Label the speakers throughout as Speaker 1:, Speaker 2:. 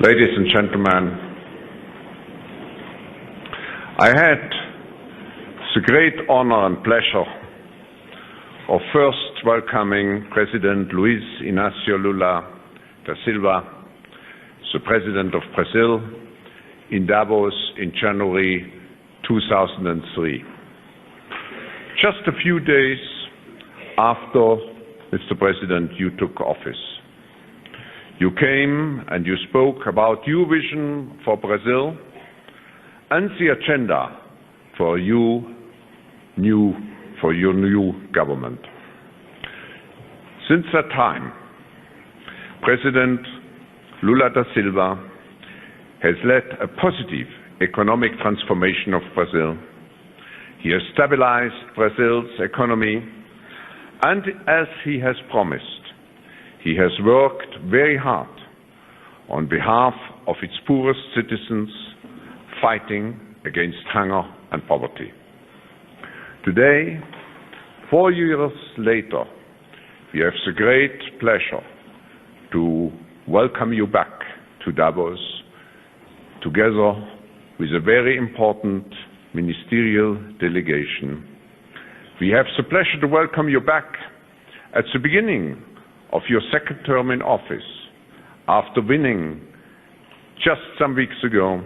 Speaker 1: Ladies and gentlemen, I had the great honor and pleasure of first welcoming President Luiz Inácio Lula da Silva, the President of Brazil, in Davos in January 2003. Just a few days after, Mr. President, you took office. You came and you spoke about your vision for Brazil and the agenda for your new government. Since that time, President Lula da Silva has led a positive economic transformation of Brazil. He has stabilized Brazil's economy, and as he has promised, he has worked very hard on behalf of its poorest citizens, fighting against hunger and poverty. Today, 4 years later, we have the great pleasure to welcome you back to Davos, together with a very important ministerial delegation. We have the pleasure to welcome you back at the beginning of your second term in office, after winning just some weeks ago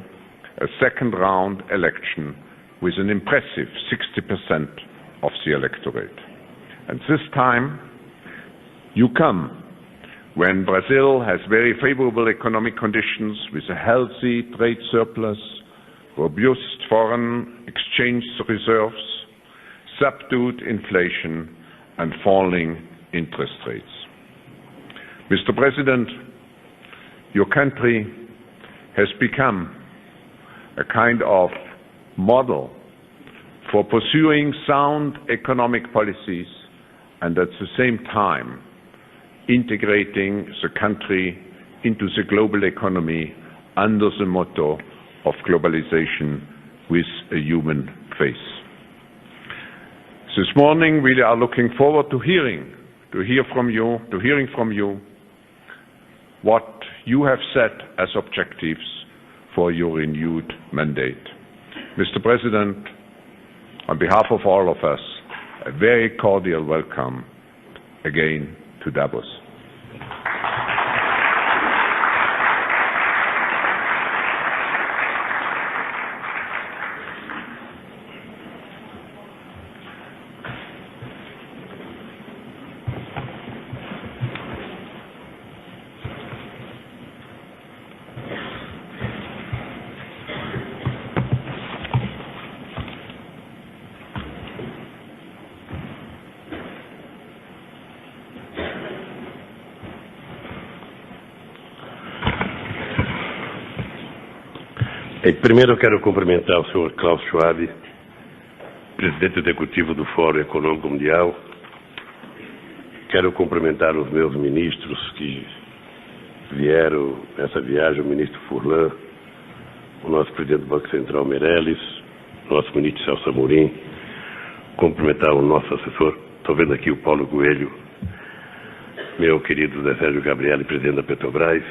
Speaker 1: a second round election with an impressive 60% of the electorate. And this time you come when Brazil has very favorable economic conditions with a healthy trade surplus, robust foreign exchange reserves, subdued inflation and falling interest rates. Mr. President, your country has become a kind of model for pursuing sound economic policies and at the same time integrating the country into the global economy under the motto of globalization with a human face. This morning we are looking forward to hearing from you what you have set as objectives for your renewed mandate. Mr. President, on behalf of all of us, a very cordial welcome again to Davos.
Speaker 2: Primeiro eu quero cumprimentar o senhor Klaus Schwab, presidente executivo do Fórum Econômico Mundial. Quero cumprimentar os meus ministros que vieram nessa viagem, o ministro Furlan, o nosso presidente do Banco Central Meirelles, o nosso ministro Celso Amorim, cumprimentar o nosso assessor, estou vendo aqui o Paulo Coelho, meu querido Zé Sérgio Gabrielli, presidente da Petrobras,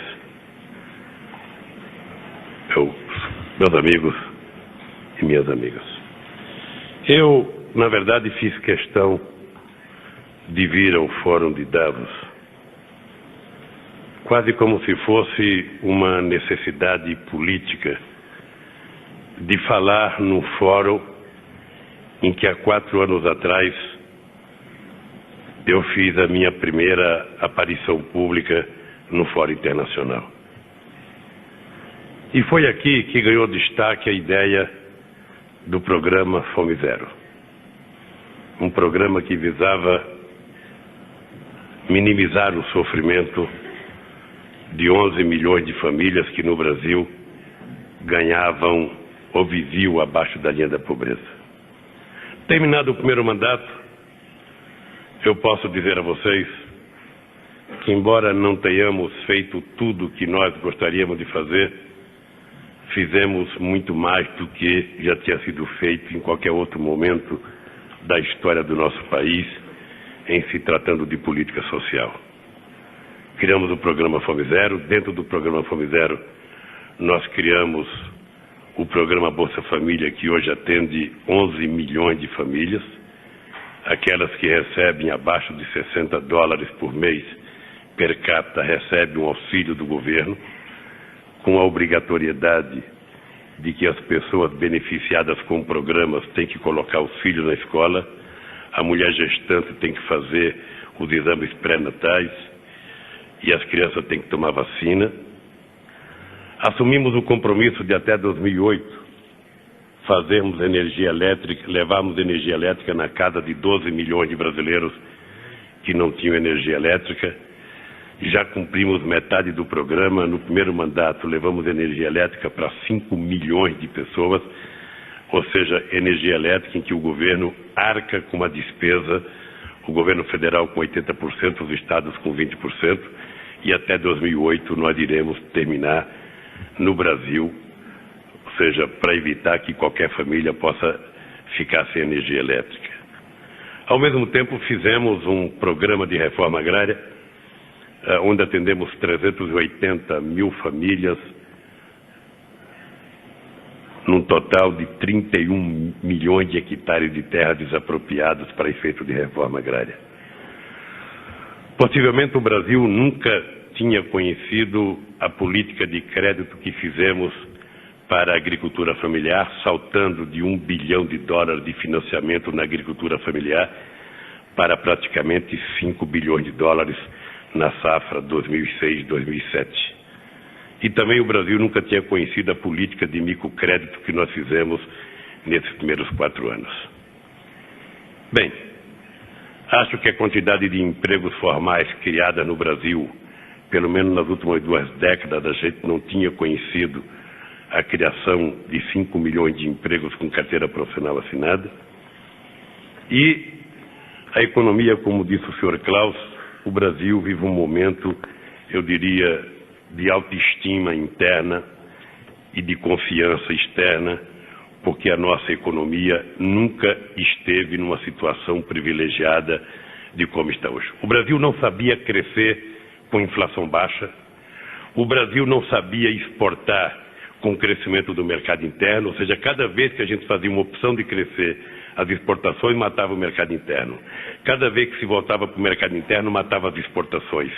Speaker 2: meus amigos e minhas amigas. Eu, na verdade, fiz questão de vir ao Fórum de Davos, quase como se fosse uma necessidade política de falar num fórum em que há 4 anos atrás eu fiz a minha primeira aparição pública no Fórum Internacional. E foi aqui que ganhou destaque a ideia do programa Fome Zero. Um programa que visava minimizar o sofrimento de 11 milhões de famílias que no Brasil ganhavam ou viviam abaixo da linha da pobreza. Terminado o primeiro mandato, eu posso dizer a vocês que, embora não tenhamos feito tudo o que nós gostaríamos de fazer, fizemos muito mais do que já tinha sido feito em qualquer outro momento da história do nosso país em se tratando de política social. Criamos o programa Fome Zero. Dentro do programa Fome Zero, nós criamos o programa Bolsa Família, que hoje atende 11 milhões de famílias. Aquelas que recebem abaixo de $60 por mês per capita recebem um auxílio do governo, com a obrigatoriedade de que as pessoas beneficiadas com programas têm que colocar o filho na escola, a mulher gestante tem que fazer os exames pré-natais e as crianças têm que tomar vacina. Assumimos o compromisso de até 2008 fazermos energia elétrica, levarmos energia elétrica na casa de 12 milhões de brasileiros que não tinham energia elétrica. Já cumprimos metade do programa. No primeiro mandato levamos energia elétrica para 5 milhões de pessoas, ou seja, energia elétrica em que o governo arca com uma despesa, o governo federal com 80%, os estados com 20%, e até 2008 nós iremos terminar no Brasil, ou seja, para evitar que qualquer família possa ficar sem energia elétrica. Ao mesmo tempo, fizemos um programa de reforma agrária, onde atendemos 380 mil famílias, num total de 31 milhões de hectares de terra desapropriados para efeito de reforma agrária. Possivelmente o Brasil nunca tinha conhecido a política de crédito que fizemos para a agricultura familiar, saltando de $1 bilhão de financiamento na agricultura familiar para praticamente $5 bilhões na safra 2006-2007. E também o Brasil nunca tinha conhecido a política de microcrédito que nós fizemos nesses primeiros 4 anos. Bem, acho que a quantidade de empregos formais criada no Brasil, pelo menos nas últimas 2 décadas, a gente não tinha conhecido a criação de 5 milhões de empregos com carteira profissional assinada. E a economia, como disse o senhor Klaus, o Brasil vive um momento, eu diria, de autoestima interna e de confiança externa, porque a nossa economia nunca esteve numa situação privilegiada de como está hoje. O Brasil não sabia crescer com inflação baixa, o Brasil não sabia exportar com o crescimento do mercado interno, ou seja, cada vez que a gente fazia uma opção de crescer, as exportações matavam o mercado interno. Cada vez que se voltava para o mercado interno, matava as exportações.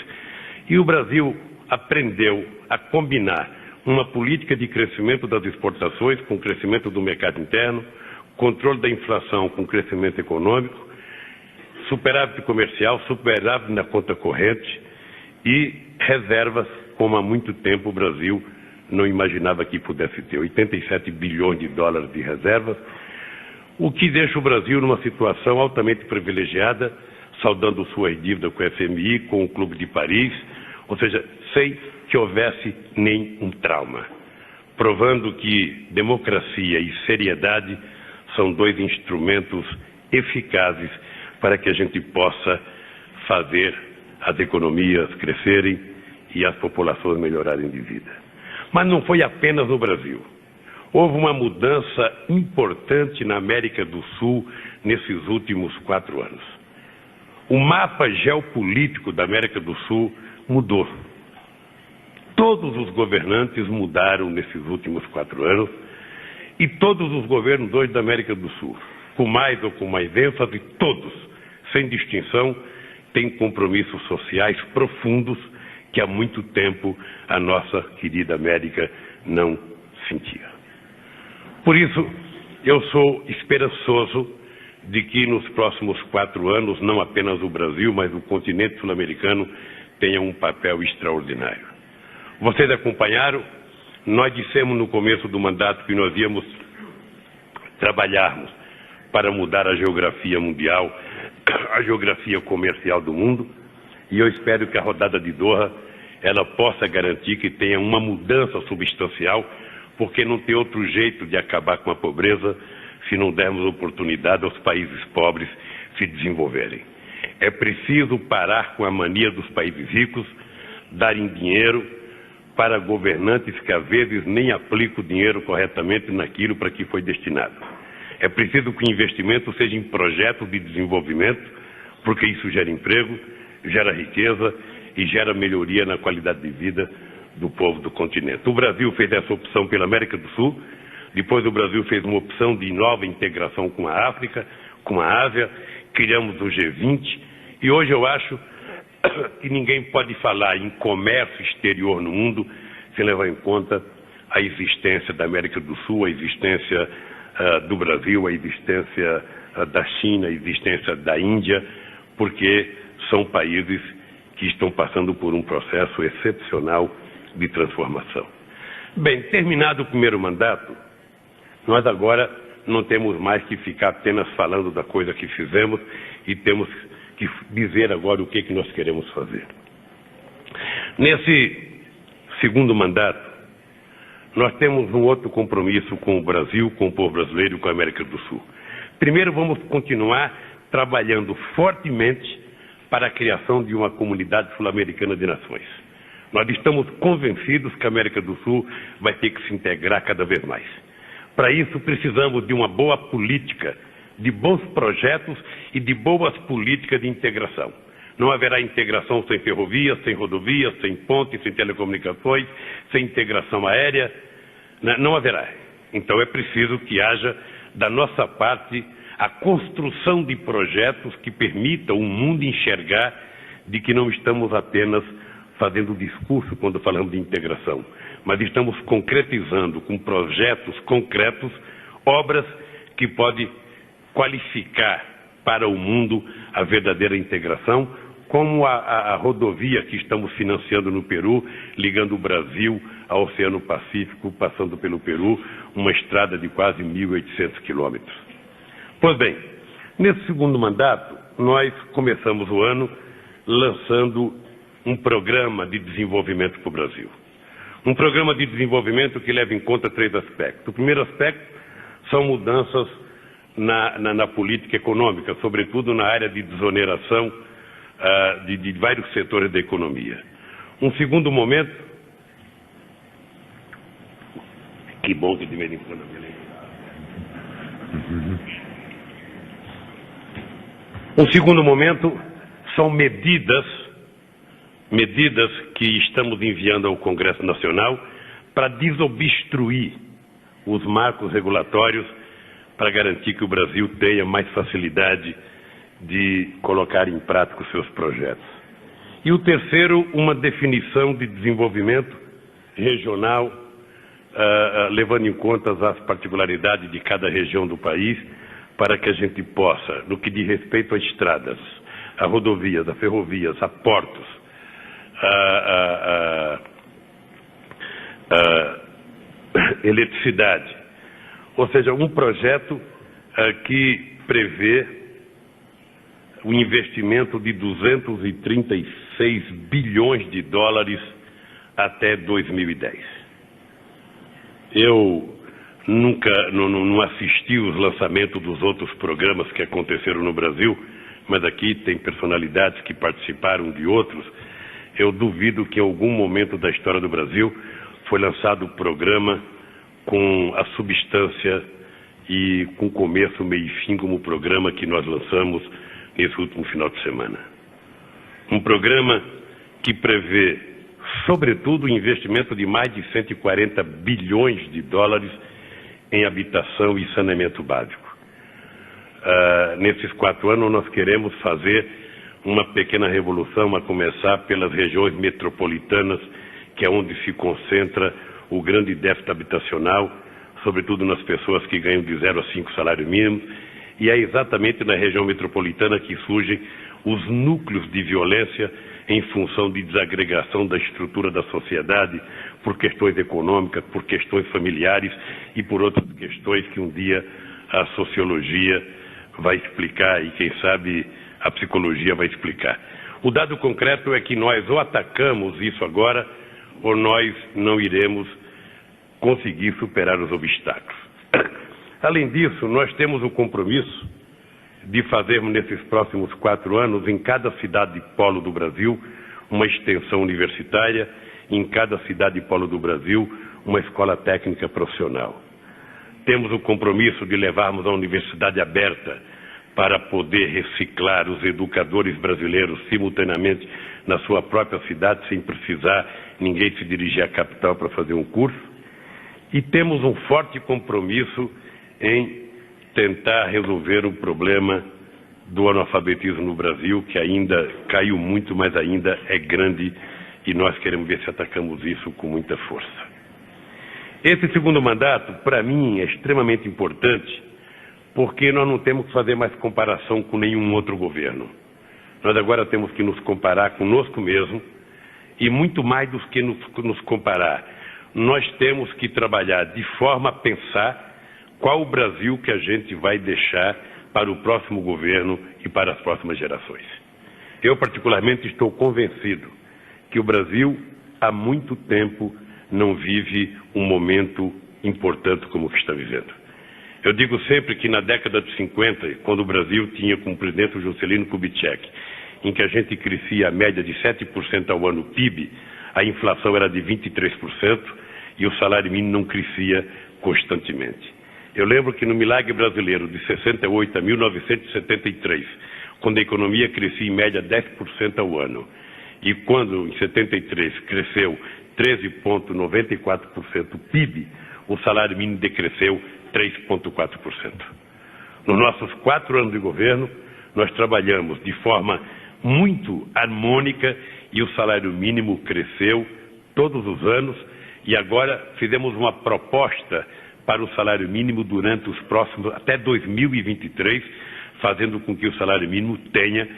Speaker 2: E o Brasil aprendeu a combinar uma política de crescimento das exportações com o crescimento do mercado interno, controle da inflação com o crescimento econômico, superávit comercial, superávit na conta corrente e reservas, como há muito tempo o Brasil não imaginava que pudesse ter, 87 bilhões de dólares de reservas, o que deixa o Brasil numa situação altamente privilegiada, saldando suas dívidas com o FMI, com o Clube de Paris, ou seja, sem que houvesse nenhum trauma, provando que democracia e seriedade são 2 instrumentos eficazes para que a gente possa fazer as economias crescerem e as populações melhorarem de vida. Mas não foi apenas no Brasil. Houve uma mudança importante na América do Sul nesses últimos 4 anos. O mapa geopolítico da América do Sul mudou. Todos os governantes mudaram nesses últimos 4 anos e todos os governos hoje da América do Sul, com mais ou com mais ênfase, todos, sem distinção, têm compromissos sociais profundos que há muito tempo a nossa querida América não sentia. Por isso, eu sou esperançoso de que nos próximos 4 anos, não apenas o Brasil, mas o continente sul-americano tenha um papel extraordinário. Vocês acompanharam, nós dissemos no começo do mandato que nós íamos trabalharmos para mudar a geografia mundial, a geografia comercial do mundo, e eu espero que a rodada de Doha ela possa garantir que tenha uma mudança substancial, porque não tem outro jeito de acabar com a pobreza se não dermos oportunidade aos países pobres se desenvolverem. É preciso parar com a mania dos países ricos, darem dinheiro para governantes que às vezes nem aplicam o dinheiro corretamente naquilo para que foi destinado. É preciso que o investimento seja em projetos de desenvolvimento, porque isso gera emprego, gera riqueza e gera melhoria na qualidade de vida do povo do continente. O Brasil fez essa opção pela América do Sul, depois o Brasil fez uma opção de nova integração com a África, com a Ásia, criamos o G20, e hoje eu acho que ninguém pode falar em comércio exterior no mundo sem levar em conta a existência da América do Sul, a existência do Brasil, a existência da China, a existência da Índia, porque são países que estão passando por um processo excepcional de transformação. Bem, terminado o primeiro mandato, nós agora não temos mais que ficar apenas falando da coisa que fizemos e temos que dizer agora o que nós queremos fazer. Nesse segundo mandato, nós temos um outro compromisso com o Brasil, com o povo brasileiro e com a América do Sul. Primeiro, vamos continuar trabalhando fortemente para a criação de uma comunidade sul-americana de nações. Nós estamos convencidos que a América do Sul vai ter que se integrar cada vez mais. Para isso, precisamos de uma boa política, de bons projetos e de boas políticas de integração. Não haverá integração sem ferrovias, sem rodovias, sem pontes, sem telecomunicações, sem integração aérea. Não haverá. Então é preciso que haja, da nossa parte, a construção de projetos que permitam o mundo enxergar de que não estamos apenas fazendo discurso quando falamos de integração, mas estamos concretizando com projetos concretos obras que podem qualificar para o mundo a verdadeira integração, como a rodovia que estamos financiando no Peru, ligando o Brasil ao Oceano Pacífico, passando pelo Peru, uma estrada de quase 1.800 quilômetros. Pois bem, nesse segundo mandato, nós começamos o ano lançando um programa de desenvolvimento para o Brasil. Um programa de desenvolvimento que leva em conta 3 aspectos. O primeiro aspecto são mudanças na política econômica, sobretudo na área de desoneração de vários setores da economia. Um segundo momento, que bom que de vez em quando eu me lembro. Um segundo momento são medidas que estamos enviando ao Congresso Nacional para desobstruir os marcos regulatórios para garantir que o Brasil tenha mais facilidade de colocar em prática os seus projetos. E o terceiro, uma definição de desenvolvimento regional, levando em conta as particularidades de cada região do país, para que a gente possa, no que diz respeito a estradas, a rodovias, a ferrovias, a portos, eletricidade, ou seja, um projeto que prevê o investimento de 236 bilhões de dólares até 2010. Eu nunca não assisti os lançamentos dos outros programas que aconteceram no Brasil, mas aqui tem personalidades que participaram de outros. Eu duvido que em algum momento da história do Brasil foi lançado um programa com a substância e com começo, meio e fim, como o programa que nós lançamos nesse último final de semana. Um programa que prevê, sobretudo, o investimento de mais de 140 bilhões de dólares em habitação e saneamento básico. Nesses 4 anos, nós queremos fazer uma pequena revolução, a começar pelas regiões metropolitanas, que é onde se concentra o grande déficit habitacional, sobretudo nas pessoas que ganham de 0 a 5 salários mínimos, e é exatamente na região metropolitana que surgem os núcleos de violência em função de desagregação da estrutura da sociedade, por questões econômicas, por questões familiares e por outras questões que um dia a sociologia vai explicar e, quem sabe, a psicologia vai explicar. O dado concreto é que nós ou atacamos isso agora ou nós não iremos conseguir superar os obstáculos. Além disso, nós temos o compromisso de fazermos nesses próximos 4 anos, em cada cidade de polo do Brasil, uma extensão universitária, em cada cidade de polo do Brasil, uma escola técnica profissional. Temos o compromisso de levarmos a universidade aberta para poder reciclar os educadores brasileiros simultaneamente na sua própria cidade, sem precisar ninguém se dirigir à capital para fazer um curso. E temos um forte compromisso em tentar resolver o problema do analfabetismo no Brasil, que ainda caiu muito, mas ainda é grande, e nós queremos ver se atacamos isso com muita força. Esse segundo mandato, para mim, é extremamente importante, porque nós não temos que fazer mais comparação com nenhum outro governo. Nós agora temos que nos comparar conosco mesmo, e muito mais do que nos comparar, nós temos que trabalhar de forma a pensar qual o Brasil que a gente vai deixar para o próximo governo e para as próximas gerações. Eu, particularmente, estou convencido que o Brasil, há muito tempo, não vive um momento importante como o que está vivendo. Eu digo sempre que na década de 50, quando o Brasil tinha como presidente o Juscelino Kubitschek, em que a gente crescia a média de 7% ao ano PIB, a inflação era de 23% e o salário mínimo não crescia constantemente. Eu lembro que no milagre brasileiro de 68 a 1973, quando a economia crescia em média 10% ao ano, e quando em 73 cresceu 13,94% o PIB, o salário mínimo decresceu 3,4%. Nos nossos 4 anos de governo, nós trabalhamos de forma muito harmônica e o salário mínimo cresceu todos os anos, e agora fizemos uma proposta para o salário mínimo durante os próximos, até 2023, fazendo com que o salário mínimo tenha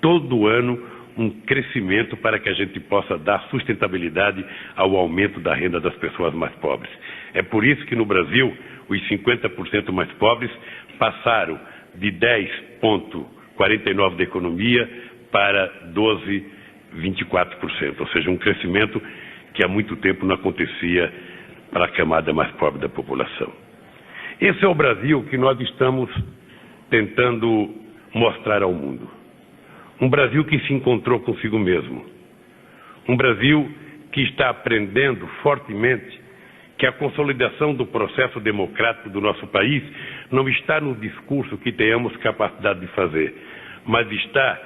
Speaker 2: todo ano um crescimento para que a gente possa dar sustentabilidade ao aumento da renda das pessoas mais pobres. É por isso que no Brasil, os 50% mais pobres passaram de 10,49% da economia para 12,24%, ou seja, um crescimento que há muito tempo não acontecia para a camada mais pobre da população. Esse é o Brasil que nós estamos tentando mostrar ao mundo. Um Brasil que se encontrou consigo mesmo. Um Brasil que está aprendendo fortemente que a consolidação do processo democrático do nosso país não está no discurso que tenhamos capacidade de fazer, mas está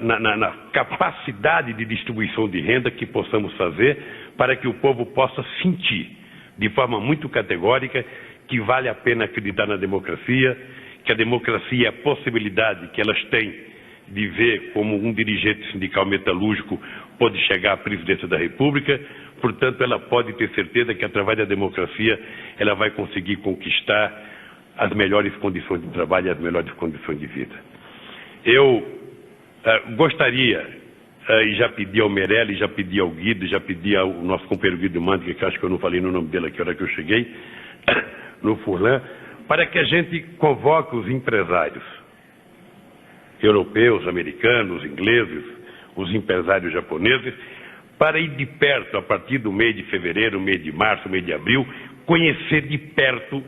Speaker 2: na capacidade de distribuição de renda que possamos fazer para que o povo possa sentir de forma muito categórica que vale a pena acreditar na democracia, que a democracia é a possibilidade que elas têm de ver como um dirigente sindical metalúrgico pode chegar à presidência da República. Portanto, ela pode ter certeza que através da democracia ela vai conseguir conquistar as melhores condições de trabalho e as melhores condições de vida. Eu gostaria, e já pedi ao Meirelles, já pedi ao Guido, já pedi ao nosso companheiro Guido Mantega, que acho que eu não falei no nome dele aqui na hora que eu cheguei, no Furlan, para que a gente convoque os empresários europeus, americanos, ingleses, os empresários japoneses, para ir de perto, a partir do mês de fevereiro, mês de março, mês de abril, conhecer de perto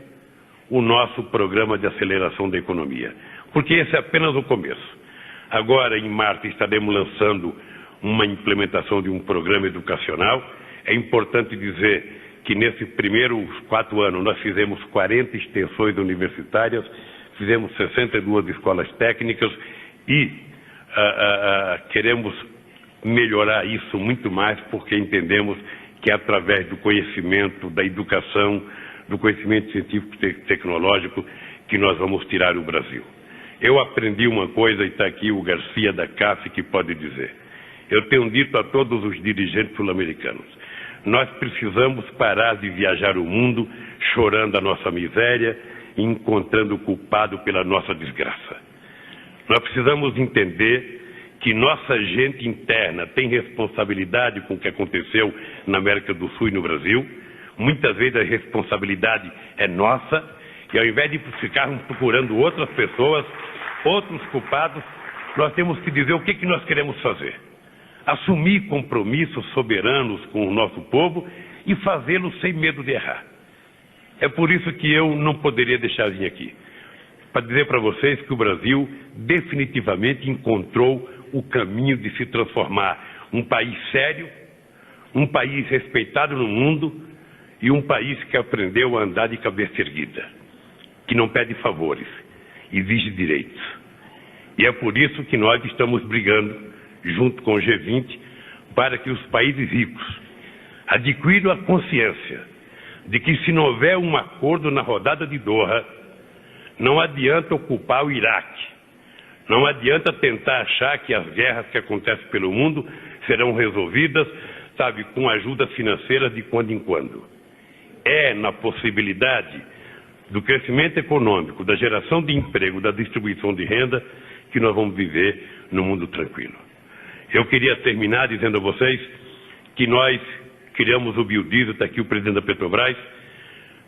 Speaker 2: o nosso programa de aceleração da economia. Porque esse é apenas o começo. Agora, em março, estaremos lançando uma implementação de um programa educacional. É importante dizer que nesses primeiros 4 anos nós fizemos 40 extensões universitárias, fizemos 62 escolas técnicas e queremos melhorar isso muito mais porque entendemos que é através do conhecimento, da educação, do conhecimento científico e tecnológico que nós vamos tirar o Brasil. Eu aprendi uma coisa, e está aqui o Garcia da CAF que pode dizer. Eu tenho dito a todos os dirigentes sul-americanos, nós precisamos parar de viajar o mundo chorando a nossa miséria e encontrando o culpado pela nossa desgraça. Nós precisamos entender que nossa gente interna tem responsabilidade com o que aconteceu na América do Sul e no Brasil. Muitas vezes a responsabilidade é nossa, e ao invés de ficarmos procurando outras pessoas, outros culpados, nós temos que dizer o que nós queremos fazer. Assumir compromissos soberanos com o nosso povo e fazê-lo sem medo de errar. É por isso que eu não poderia deixar de vir aqui, para dizer para vocês que o Brasil definitivamente encontrou o caminho de se transformar um país sério, um país respeitado no mundo e um país que aprendeu a andar de cabeça erguida, que não pede favores, exige direitos. E é por isso que nós estamos brigando, junto com o G20, para que os países ricos adquiram a consciência de que, se não houver um acordo na rodada de Doha, não adianta ocupar o Iraque, não adianta tentar achar que as guerras que acontecem pelo mundo serão resolvidas, sabe, com ajuda financeira de quando em quando. É na possibilidade do crescimento econômico, da geração de emprego, da distribuição de renda, que nós vamos viver no mundo tranquilo. Eu queria terminar dizendo a vocês que nós criamos o biodiesel, está aqui o presidente da Petrobras,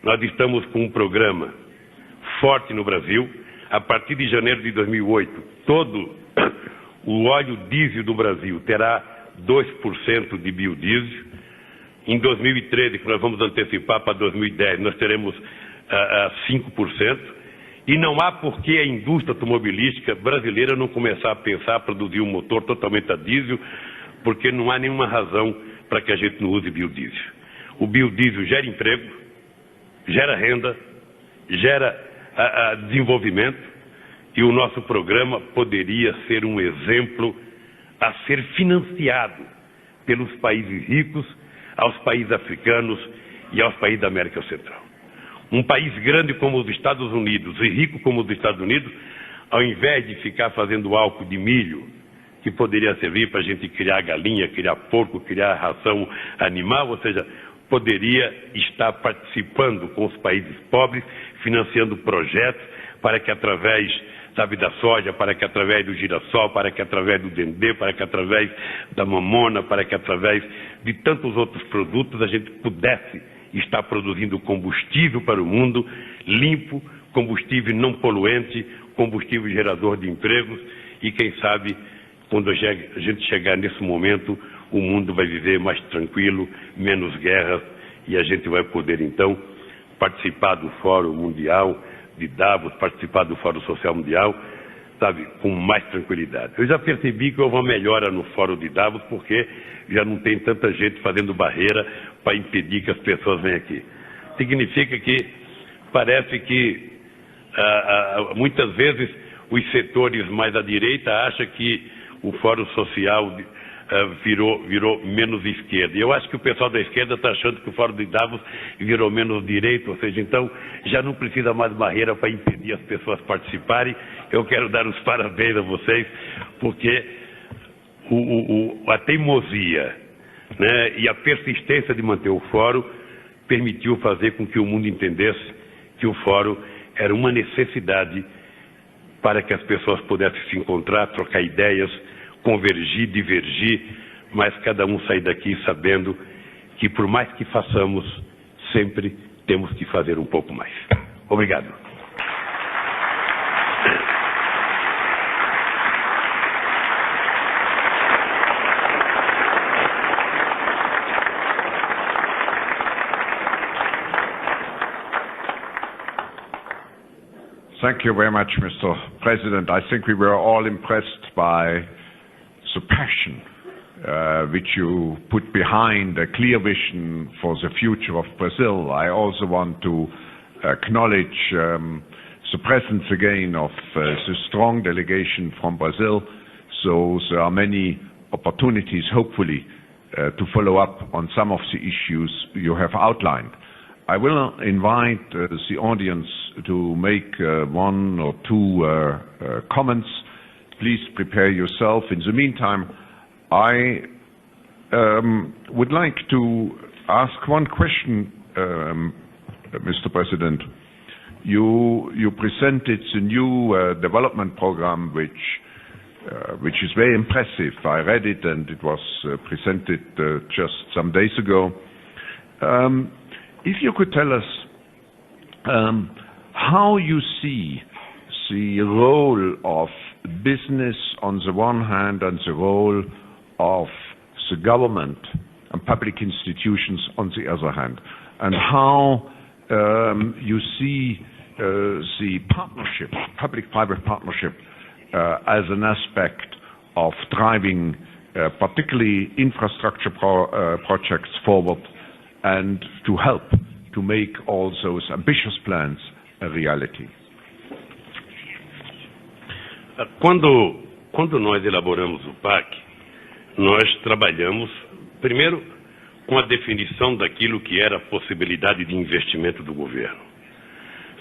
Speaker 2: nós estamos com um programa forte no Brasil. A partir de janeiro de 2008, todo o óleo diesel do Brasil terá 2% de biodiesel. Em 2013, que nós vamos antecipar para 2010, nós teremos 5%. E não há por que a indústria automobilística brasileira não começar a pensar a produzir um motor totalmente a diesel, porque não há nenhuma razão para que a gente não use biodiesel. O biodiesel gera emprego, gera renda, gera desenvolvimento, e o nosso programa poderia ser um exemplo a ser financiado pelos países ricos, aos países africanos e aos países da América Central. Um país grande como os Estados Unidos e rico como os Estados Unidos, ao invés de ficar fazendo álcool de milho, que poderia servir para a gente criar galinha, criar porco, criar ração animal, ou seja, poderia estar participando com os países pobres, financiando projetos para que através, sabe, da soja, para que através do girassol, para que através do dendê, para que através da mamona, para que através de tantos outros produtos a gente pudesse estar produzindo combustível para o mundo, limpo, combustível não poluente, combustível gerador de empregos, e quem sabe, quando a gente chegar nesse momento, o mundo vai viver mais tranquilo, menos guerras, e a gente vai poder, então, participar do Fórum Mundial de Davos, participar do Fórum Social Mundial, sabe, com mais tranquilidade. Eu já percebi que houve uma melhora no Fórum de Davos, porque já não tem tanta gente fazendo barreira para impedir que as pessoas venham aqui. Significa que parece que muitas vezes os setores mais à direita acham que o Fórum Social virou menos esquerda. E eu acho que o pessoal da esquerda está achando que o Fórum de Davos virou menos direito, ou seja, então já não precisa mais barreira para impedir as pessoas participarem. Eu quero dar os parabéns a vocês, porque a teimosia, né, e a persistência de manter o Fórum permitiu fazer com que o mundo entendesse que o Fórum era uma necessidade para que as pessoas pudessem se encontrar, trocar ideias, convergir, divergir, mas cada um sair daqui sabendo que, por mais que façamos, sempre temos que fazer um pouco mais. Obrigado.
Speaker 1: Thank you very much, Mr. President. I think we were all impressed by the passion which you put behind a clear vision for the future of Brazil. I also want to acknowledge the presence again of the strong delegation from Brazil. So there are many opportunities, hopefully, to follow up on some of the issues you have outlined. I will invite the audience to make one or two comments. Please prepare yourself. In the meantime, I would like to ask one question, Mr. President. You presented the new development program, which is very impressive. I read it, and it was presented just some days ago. If you could tell us how you see the role of business on the one hand and the role of the government and public institutions on the other hand, and how you see the partnership, public-private partnership, as an aspect of driving particularly infrastructure projects forward, and to help to make all those ambitious plans a reality.
Speaker 2: Quando nós elaboramos o PAC, nós trabalhamos, primeiro, com a definição daquilo que era a possibilidade de investimento do governo.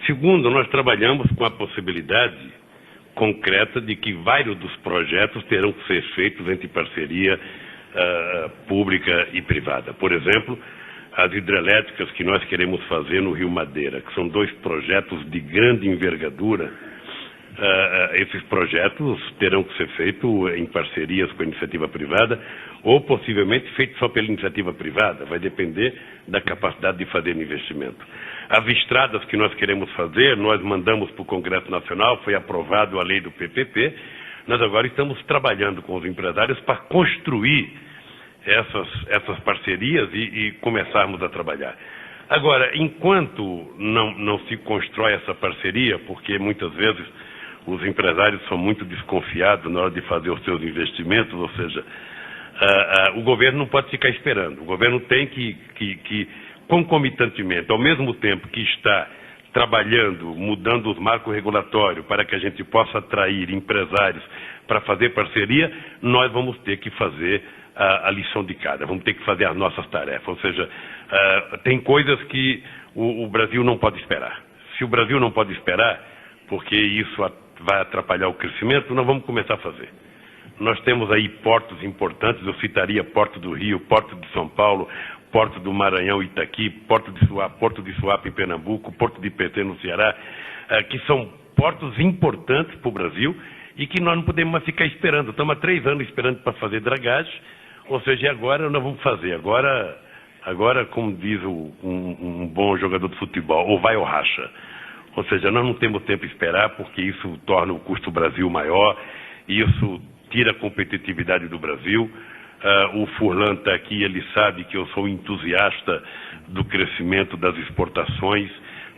Speaker 2: Segundo, nós trabalhamos com a possibilidade concreta de que vários dos projetos terão que ser feitos entre parceria pública e privada. Por exemplo, as hidrelétricas que nós queremos fazer no Rio Madeira, que são 2 projetos de grande envergadura. Esses projetos terão que ser feitos em parcerias com a iniciativa privada ou possivelmente feitos só pela iniciativa privada, vai depender da capacidade de fazer investimento. As estradas que nós queremos fazer, nós mandamos para o Congresso Nacional, foi aprovado a lei do PPP, nós agora estamos trabalhando com os empresários para construir essas parcerias e começarmos a trabalhar. Agora, enquanto não se constrói essa parceria, porque muitas vezes os empresários são muito desconfiados na hora de fazer os seus investimentos, ou seja, o governo não pode ficar esperando. O governo tem que concomitantemente, ao mesmo tempo que está trabalhando, mudando os marcos regulatórios para que a gente possa atrair empresários para fazer parceria, nós vamos ter que fazer a lição de casa, vamos ter que fazer as nossas tarefas. Ou seja, tem coisas que o Brasil não pode esperar. Se o Brasil não pode esperar, porque isso vai atrapalhar o crescimento, nós vamos começar a fazer. Nós temos aí portos importantes, eu citaria Porto do Rio, Porto de São Paulo, Porto do Maranhão, Itaqui, Porto de Suape em Pernambuco, Porto de Petê no Ceará, que são portos importantes para o Brasil e que nós não podemos mais ficar esperando. Estamos há 3 anos esperando para fazer dragagem, ou seja, agora nós vamos fazer. Agora como diz um bom jogador de futebol, ou vai ou racha. Ou seja, nós não temos tempo a esperar porque isso torna o custo Brasil maior, isso tira a competitividade do Brasil. O Furlan está aqui, ele sabe que eu sou entusiasta do crescimento das exportações,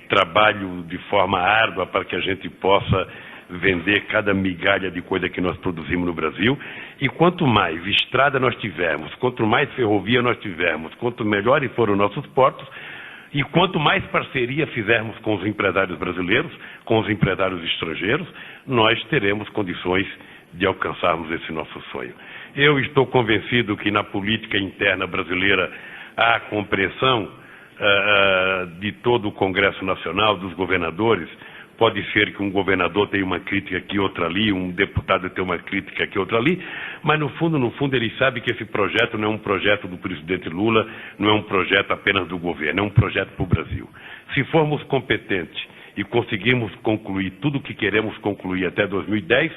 Speaker 2: trabalho de forma árdua para que a gente possa vender cada migalha de coisa que nós produzimos no Brasil. E quanto mais estrada nós tivermos, quanto mais ferrovia nós tivermos, quanto melhores forem os nossos portos, e quanto mais parceria fizermos com os empresários brasileiros, com os empresários estrangeiros, nós teremos condições de alcançarmos esse nosso sonho. Eu estou convencido que na política interna brasileira há a compreensão de todo o Congresso Nacional, dos governadores. Pode ser que um governador tenha uma crítica aqui, outra ali, um deputado tenha uma crítica aqui, outra ali, mas no fundo ele sabe que esse projeto não é um projeto do presidente Lula, não é um projeto apenas do governo, é um projeto para o Brasil. Se formos competentes e conseguirmos concluir tudo o que queremos concluir até 2010,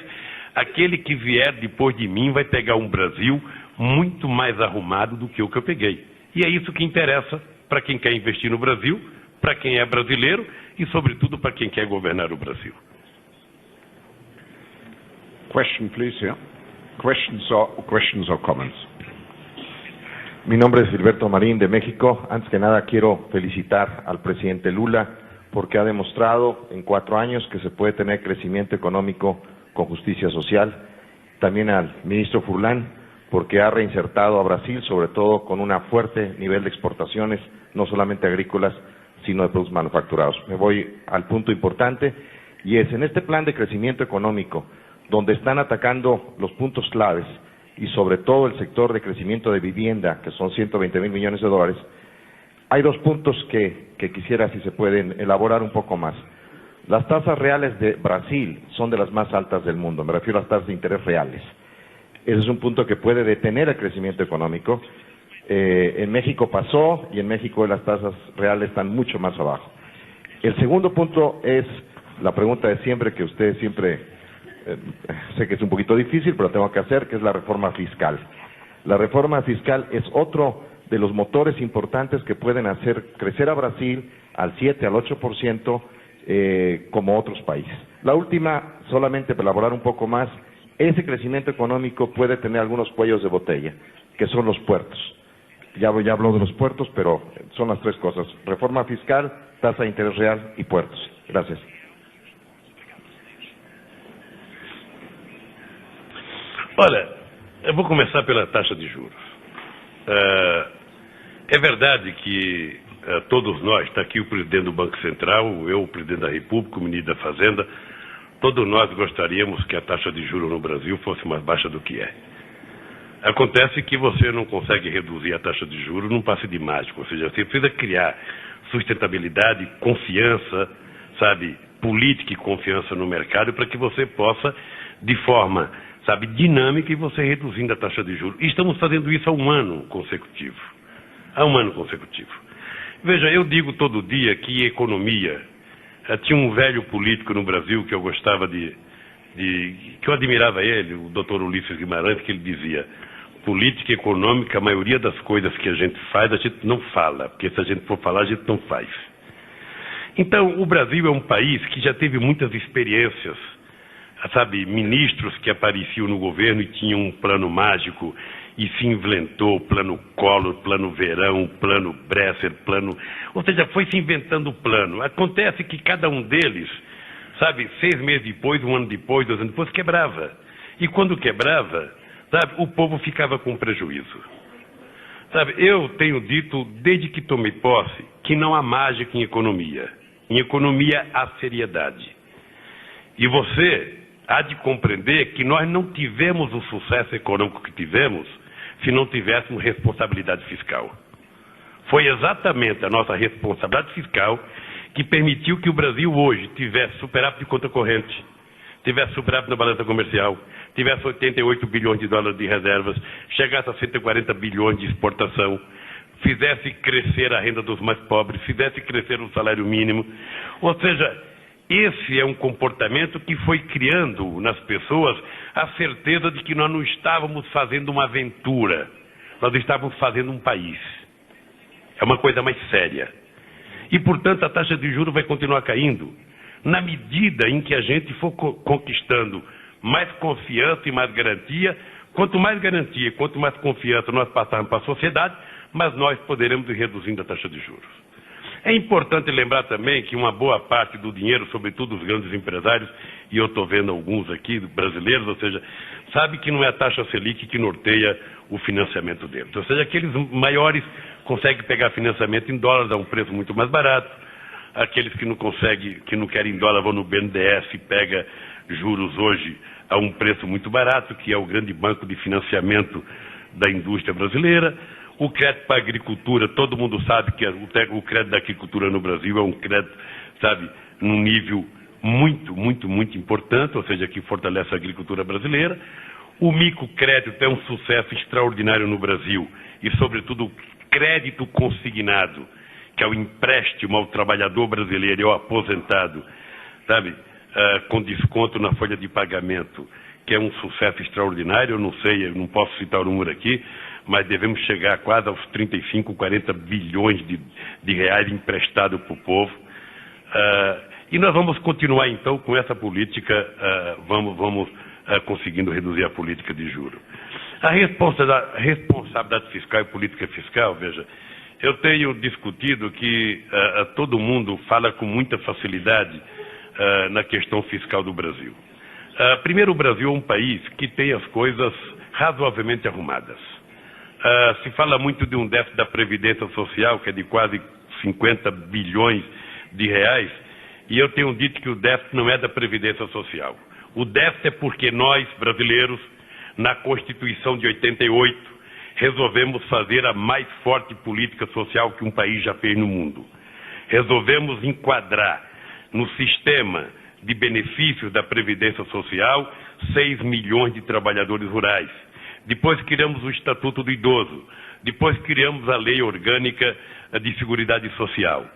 Speaker 2: aquele que vier depois de mim vai pegar um Brasil muito mais arrumado do que o que eu peguei. E é isso que interessa para quem quer investir no Brasil, para quem é brasileiro e, sobretudo, para quem quer governar o Brasil.
Speaker 1: Question, please, yeah. Questions or comments?
Speaker 3: Mi nombre es Gilberto Marín de México. Antes que nada quiero felicitar al presidente Lula porque ha demostrado en 4 años que se puede tener crecimiento económico con justicia social. También al ministro Furlan porque ha reinsertado a Brasil, sobre todo con un fuerte nivel de exportaciones, no solamente agrícolas, sino de productos manufacturados. Me voy al punto importante, y es en este plan de crecimiento económico, donde están atacando los puntos claves, y sobre todo el sector de crecimiento de vivienda, que son 120,000 millones de dólares, hay 2 puntos que quisiera, si se pueden, elaborar un poco más. Las tasas reales de Brasil son de las más altas del mundo, me refiero a las tasas de interés reales. Ese es un punto que puede detener el crecimiento económico. En México pasó, y en México las tasas reales están mucho más abajo. El segundo punto es la pregunta de siempre, que usted siempre, sé que es un poquito difícil, pero tengo que hacer, que es la reforma fiscal. La reforma fiscal es otro de los motores importantes que pueden hacer crecer a Brasil al 7, al 8%, como otros países. La última, solamente para elaborar un poco más, ese crecimiento económico puede tener algunos cuellos de botella, que son los puertos. Ya habló de los puertos, pero son las 3 cosas: reforma fiscal, tasa de interés real y puertos. Gracias.
Speaker 2: Olha, eu vou começar pela taxa de juros. É verdade que todos nós, está aqui o presidente do Banco Central, eu, o presidente da República, o ministro da Fazenda, todos nós gostaríamos que a taxa de juros no Brasil fosse mais baixa do que é. Acontece que você não consegue reduzir a taxa de juros num passe de mágico, ou seja, você precisa criar sustentabilidade, confiança, sabe, política e confiança no mercado para que você possa, de forma, sabe, dinâmica, e você reduzindo a taxa de juros. E estamos fazendo isso há um ano consecutivo. Há um ano consecutivo. Veja, eu digo todo dia que economia... Tinha um velho político no Brasil que eu gostava que eu admirava ele, o Dr. Ulisses Guimarães, que ele dizia: política econômica, a maioria das coisas que a gente faz, a gente não fala, porque se a gente for falar, a gente não faz. Então, o Brasil é um país que já teve muitas experiências, sabe, ministros que apareciam no governo e tinham um plano mágico, e se inventou o plano Collor, plano Verão, plano Bresser, plano... Ou seja, foi se inventando o plano. Acontece que cada um deles, sabe, 6 meses depois, 1 ano depois, 2 anos depois, quebrava. E quando quebrava, sabe, o povo ficava com prejuízo. Sabe, eu tenho dito, desde que tomei posse, que não há mágica em economia. Em economia há seriedade. E você há de compreender que nós não tivemos o sucesso econômico que tivemos se não tivéssemos responsabilidade fiscal. Foi exatamente a nossa responsabilidade fiscal que permitiu que o Brasil hoje tivesse superávit de conta corrente, tivesse superávit na balança comercial, tivesse 88 bilhões de dólares de reservas, chegasse a 140 bilhões de exportação, fizesse crescer a renda dos mais pobres, fizesse crescer o salário mínimo. Ou seja, esse é um comportamento que foi criando nas pessoas a certeza de que nós não estávamos fazendo uma aventura, nós estávamos fazendo um país. É uma coisa mais séria. E, portanto, a taxa de juros vai continuar caindo na medida em que a gente for conquistando mais confiança e mais garantia. Quanto mais garantia, quanto mais confiança nós passarmos para a sociedade, mas nós poderemos ir reduzindo a taxa de juros. É importante lembrar também que uma boa parte do dinheiro, sobretudo os grandes empresários, e eu estou vendo alguns aqui, brasileiros, ou seja, sabe que não é a taxa Selic que norteia o financiamento deles. Ou seja, aqueles maiores conseguem pegar financiamento em dólares a um preço muito mais barato, aqueles que não conseguem, que não querem em dólar, vão no BNDES e pega juros hoje a um preço muito barato, que é o grande banco de financiamento da indústria brasileira. O crédito para a agricultura, todo mundo sabe que o crédito da agricultura no Brasil é um crédito, sabe, num nível muito, muito, muito importante, ou seja, que fortalece a agricultura brasileira. O microcrédito é um sucesso extraordinário no Brasil e, sobretudo, o crédito consignado, que é o empréstimo ao trabalhador brasileiro e ao aposentado, sabe, com desconto na folha de pagamento, que é um sucesso extraordinário. Eu não sei, eu não posso citar o número aqui, mas devemos chegar quase aos 35, 40 bilhões de reais emprestados para o povo. E nós vamos continuar, então, com essa política, vamos conseguindo reduzir a política de juros. A responsabilidade fiscal e política fiscal, veja, eu tenho discutido que todo mundo fala com muita facilidade na questão fiscal do Brasil. Primeiro, o Brasil é um país que tem as coisas razoavelmente arrumadas. Se fala muito de um déficit da Previdência Social, que é de quase 50 bilhões de reais, e eu tenho dito que o déficit não é da Previdência Social. O déficit é porque nós, brasileiros, na Constituição de 88, resolvemos fazer a mais forte política social que um país já fez no mundo. Resolvemos enquadrar no sistema de benefícios da Previdência Social 6 milhões de trabalhadores rurais. Depois criamos o Estatuto do Idoso. Depois criamos a Lei Orgânica de Seguridade Social.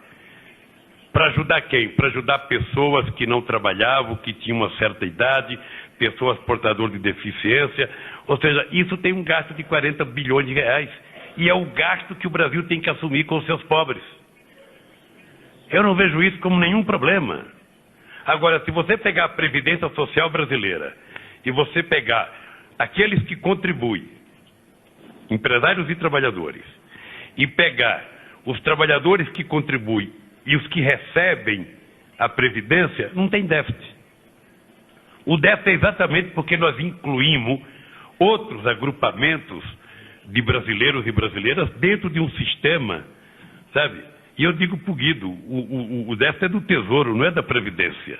Speaker 2: Para ajudar quem? Para ajudar pessoas que não trabalhavam, que tinham uma certa idade, pessoas portadoras de deficiência. Ou seja, isso tem um gasto de 40 bilhões de reais. E é o gasto que o Brasil tem que assumir com os seus pobres. Eu não vejo isso como nenhum problema. Agora, se você pegar a Previdência Social brasileira e você pegar aqueles que contribuem, empresários e trabalhadores, e pegar os trabalhadores que contribuem e os que recebem a Previdência, não tem déficit. O déficit é exatamente porque nós incluímos outros agrupamentos de brasileiros e brasileiras dentro de um sistema, sabe? E eu digo para o Guido, o déficit é do Tesouro, não é da Previdência.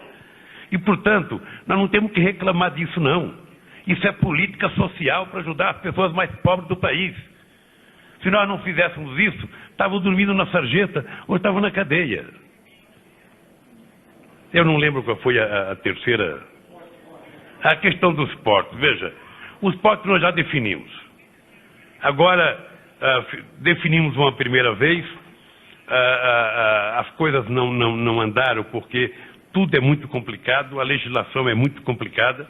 Speaker 2: E, portanto, nós não temos que reclamar disso, não. Isso é política social para ajudar as pessoas mais pobres do país. Se nós não fizéssemos isso, estavam dormindo na sarjeta ou estavam na cadeia. Eu não lembro qual foi a terceira. A questão dos portos. Veja, os portos nós já definimos. Agora, definimos uma primeira vez, as coisas não andaram porque tudo é muito complicado, a legislação é muito complicada,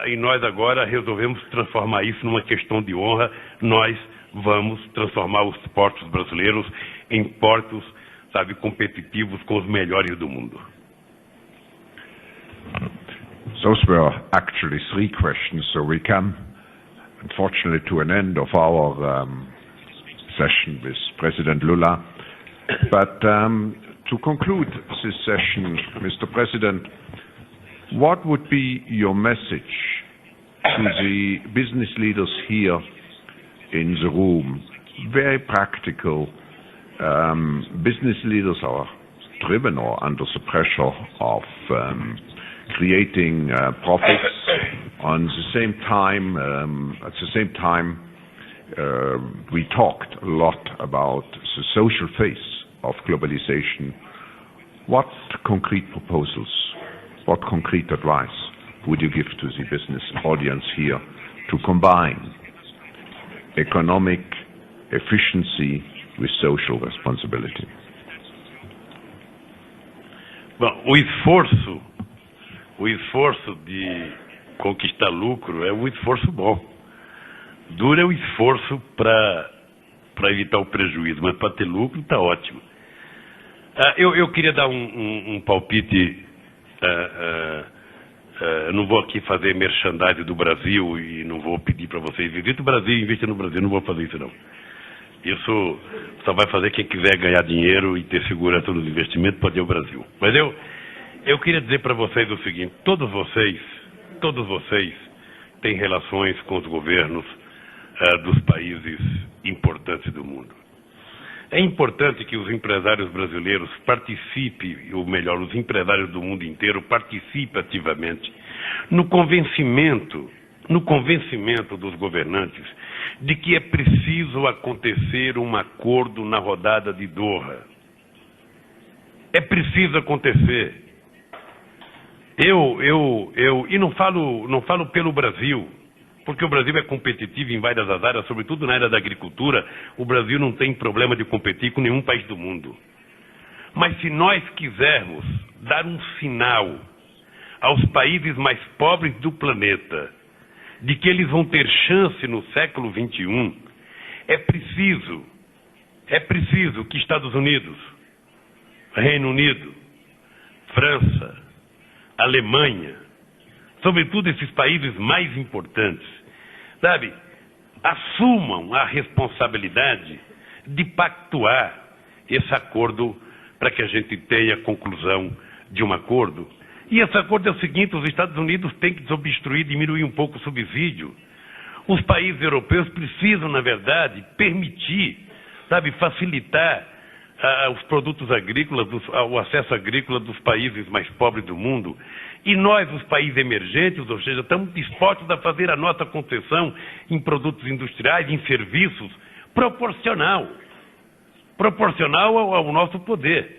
Speaker 2: e nós agora resolvemos transformar isso numa questão de honra. Nós vamos transformar os portos brasileiros em portos, sabe, competitivos com os melhores do mundo.
Speaker 1: Those were actually 3 questions, so we come, unfortunately, to an end of our session with President Lula. But to conclude this session, Mr. President, what would be your message to the business leaders here in the room? Very practical. Business leaders are driven or under the pressure of creating profits. At the same time, we talked a lot about the social face of globalization. What concrete proposals, what concrete advice would you give to the business audience here to combine economic efficiency with social responsibility?
Speaker 2: Bom, o esforço de conquistar lucro é um esforço bom. Duro é o esforço para evitar o prejuízo, mas para ter lucro está ótimo. Eu queria dar um palpite. Não vou aqui fazer merchandising do Brasil e não vou pedir para vocês visitem o Brasil e investam no Brasil. Não vou fazer isso, não. Isso só vai fazer quem quiser ganhar dinheiro e ter segurança nos investimentos, pode ir ao Brasil. Mas eu queria dizer para vocês o seguinte: todos vocês têm relações com os governos dos países importantes do mundo. É importante que os empresários brasileiros participem, ou melhor, os empresários do mundo inteiro participem ativamente no convencimento dos governantes de que é preciso acontecer um acordo na rodada de Doha. É preciso acontecer. E não falo pelo Brasil, porque o Brasil é competitivo em várias áreas, sobretudo na área da agricultura. O Brasil não tem problema de competir com nenhum país do mundo. Mas se nós quisermos dar um sinal aos países mais pobres do planeta de que eles vão ter chance no século XXI, é preciso que Estados Unidos, Reino Unido, França, Alemanha, sobretudo esses países mais importantes, sabe, assumam a responsabilidade de pactuar esse acordo para que a gente tenha a conclusão de um acordo. E esse acordo é o seguinte: os Estados Unidos têm que desobstruir, diminuir um pouco o subsídio. Os países europeus precisam, na verdade, permitir, sabe, facilitar os produtos agrícolas, o acesso agrícola dos países mais pobres do mundo. E nós, os países emergentes, ou seja, estamos dispostos a fazer a nossa concessão em produtos industriais, em serviços, proporcional ao nosso poder.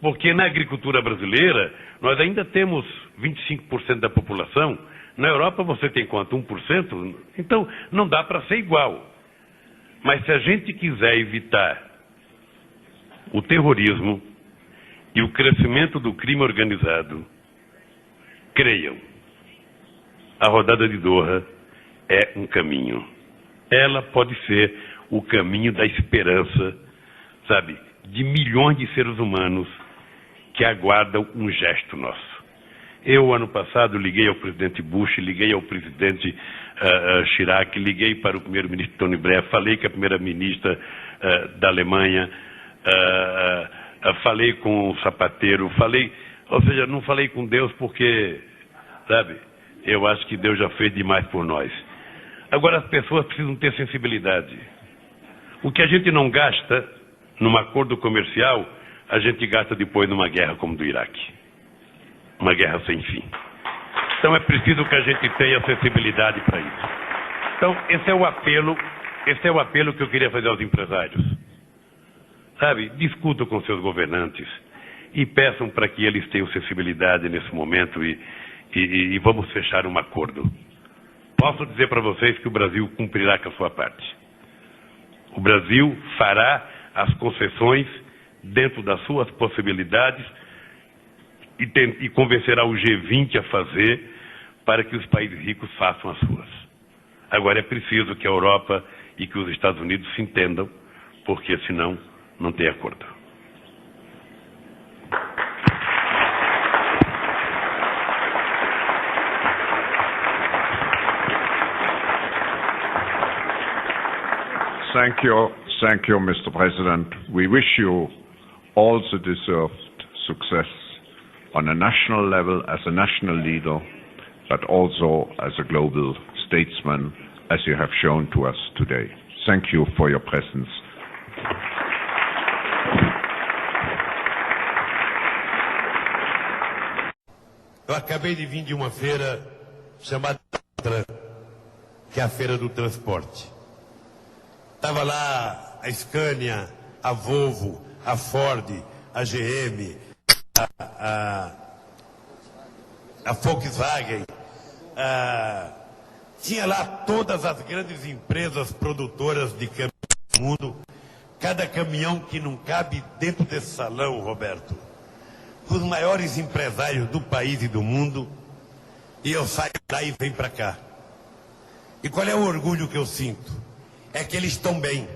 Speaker 2: Porque na agricultura brasileira, nós ainda temos 25% da população. Na Europa você tem quanto? 1%? Então, não dá para ser igual. Mas se a gente quiser evitar o terrorismo e o crescimento do crime organizado, creiam, a rodada de Doha é um caminho. Ela pode ser o caminho da esperança, sabe, de milhões de seres humanos que aguardam um gesto nosso. Eu, ano passado, liguei ao presidente Bush, liguei ao presidente Chirac, liguei para o primeiro-ministro Tony Blair, falei com a primeira-ministra da Alemanha, falei com o Zapatero, ou seja, não falei com Deus porque, sabe, eu acho que Deus já fez demais por nós. Agora as pessoas precisam ter sensibilidade. O que a gente não gasta num acordo comercial, a gente gasta depois numa guerra como do Iraque. uma guerra sem fim. Então é preciso que a gente tenha acessibilidade para isso. Então esse é o apelo que eu queria fazer aos empresários. Sabe, discutam com seus governantes e peçam para que eles tenham acessibilidade nesse momento e vamos fechar um acordo. Posso dizer para vocês que o Brasil cumprirá com a sua parte. O Brasil fará as concessões dentro das suas possibilidades e convencerá o G20 a fazer para que os países ricos façam as suas. Agora é preciso que a Europa e que os Estados Unidos se entendam, porque senão não tem acordo.
Speaker 1: Thank you, Mr. President. We wish you all the deserved success on a national level as a national leader, but also as a global statesman, as you have shown to us today. Thank you for your presence.
Speaker 2: Eu acabei de vir de uma feira chamada que é a Feira do Transporte. Estava lá a Scania, a Volvo, a Ford, a GM, a Volkswagen, tinha lá todas as grandes empresas produtoras de caminhões do mundo, cada caminhão que não cabe dentro desse salão, Roberto, os maiores empresários do país e do mundo, e eu saio lá e venho para cá. E qual é o orgulho que eu sinto? É que eles estão bem,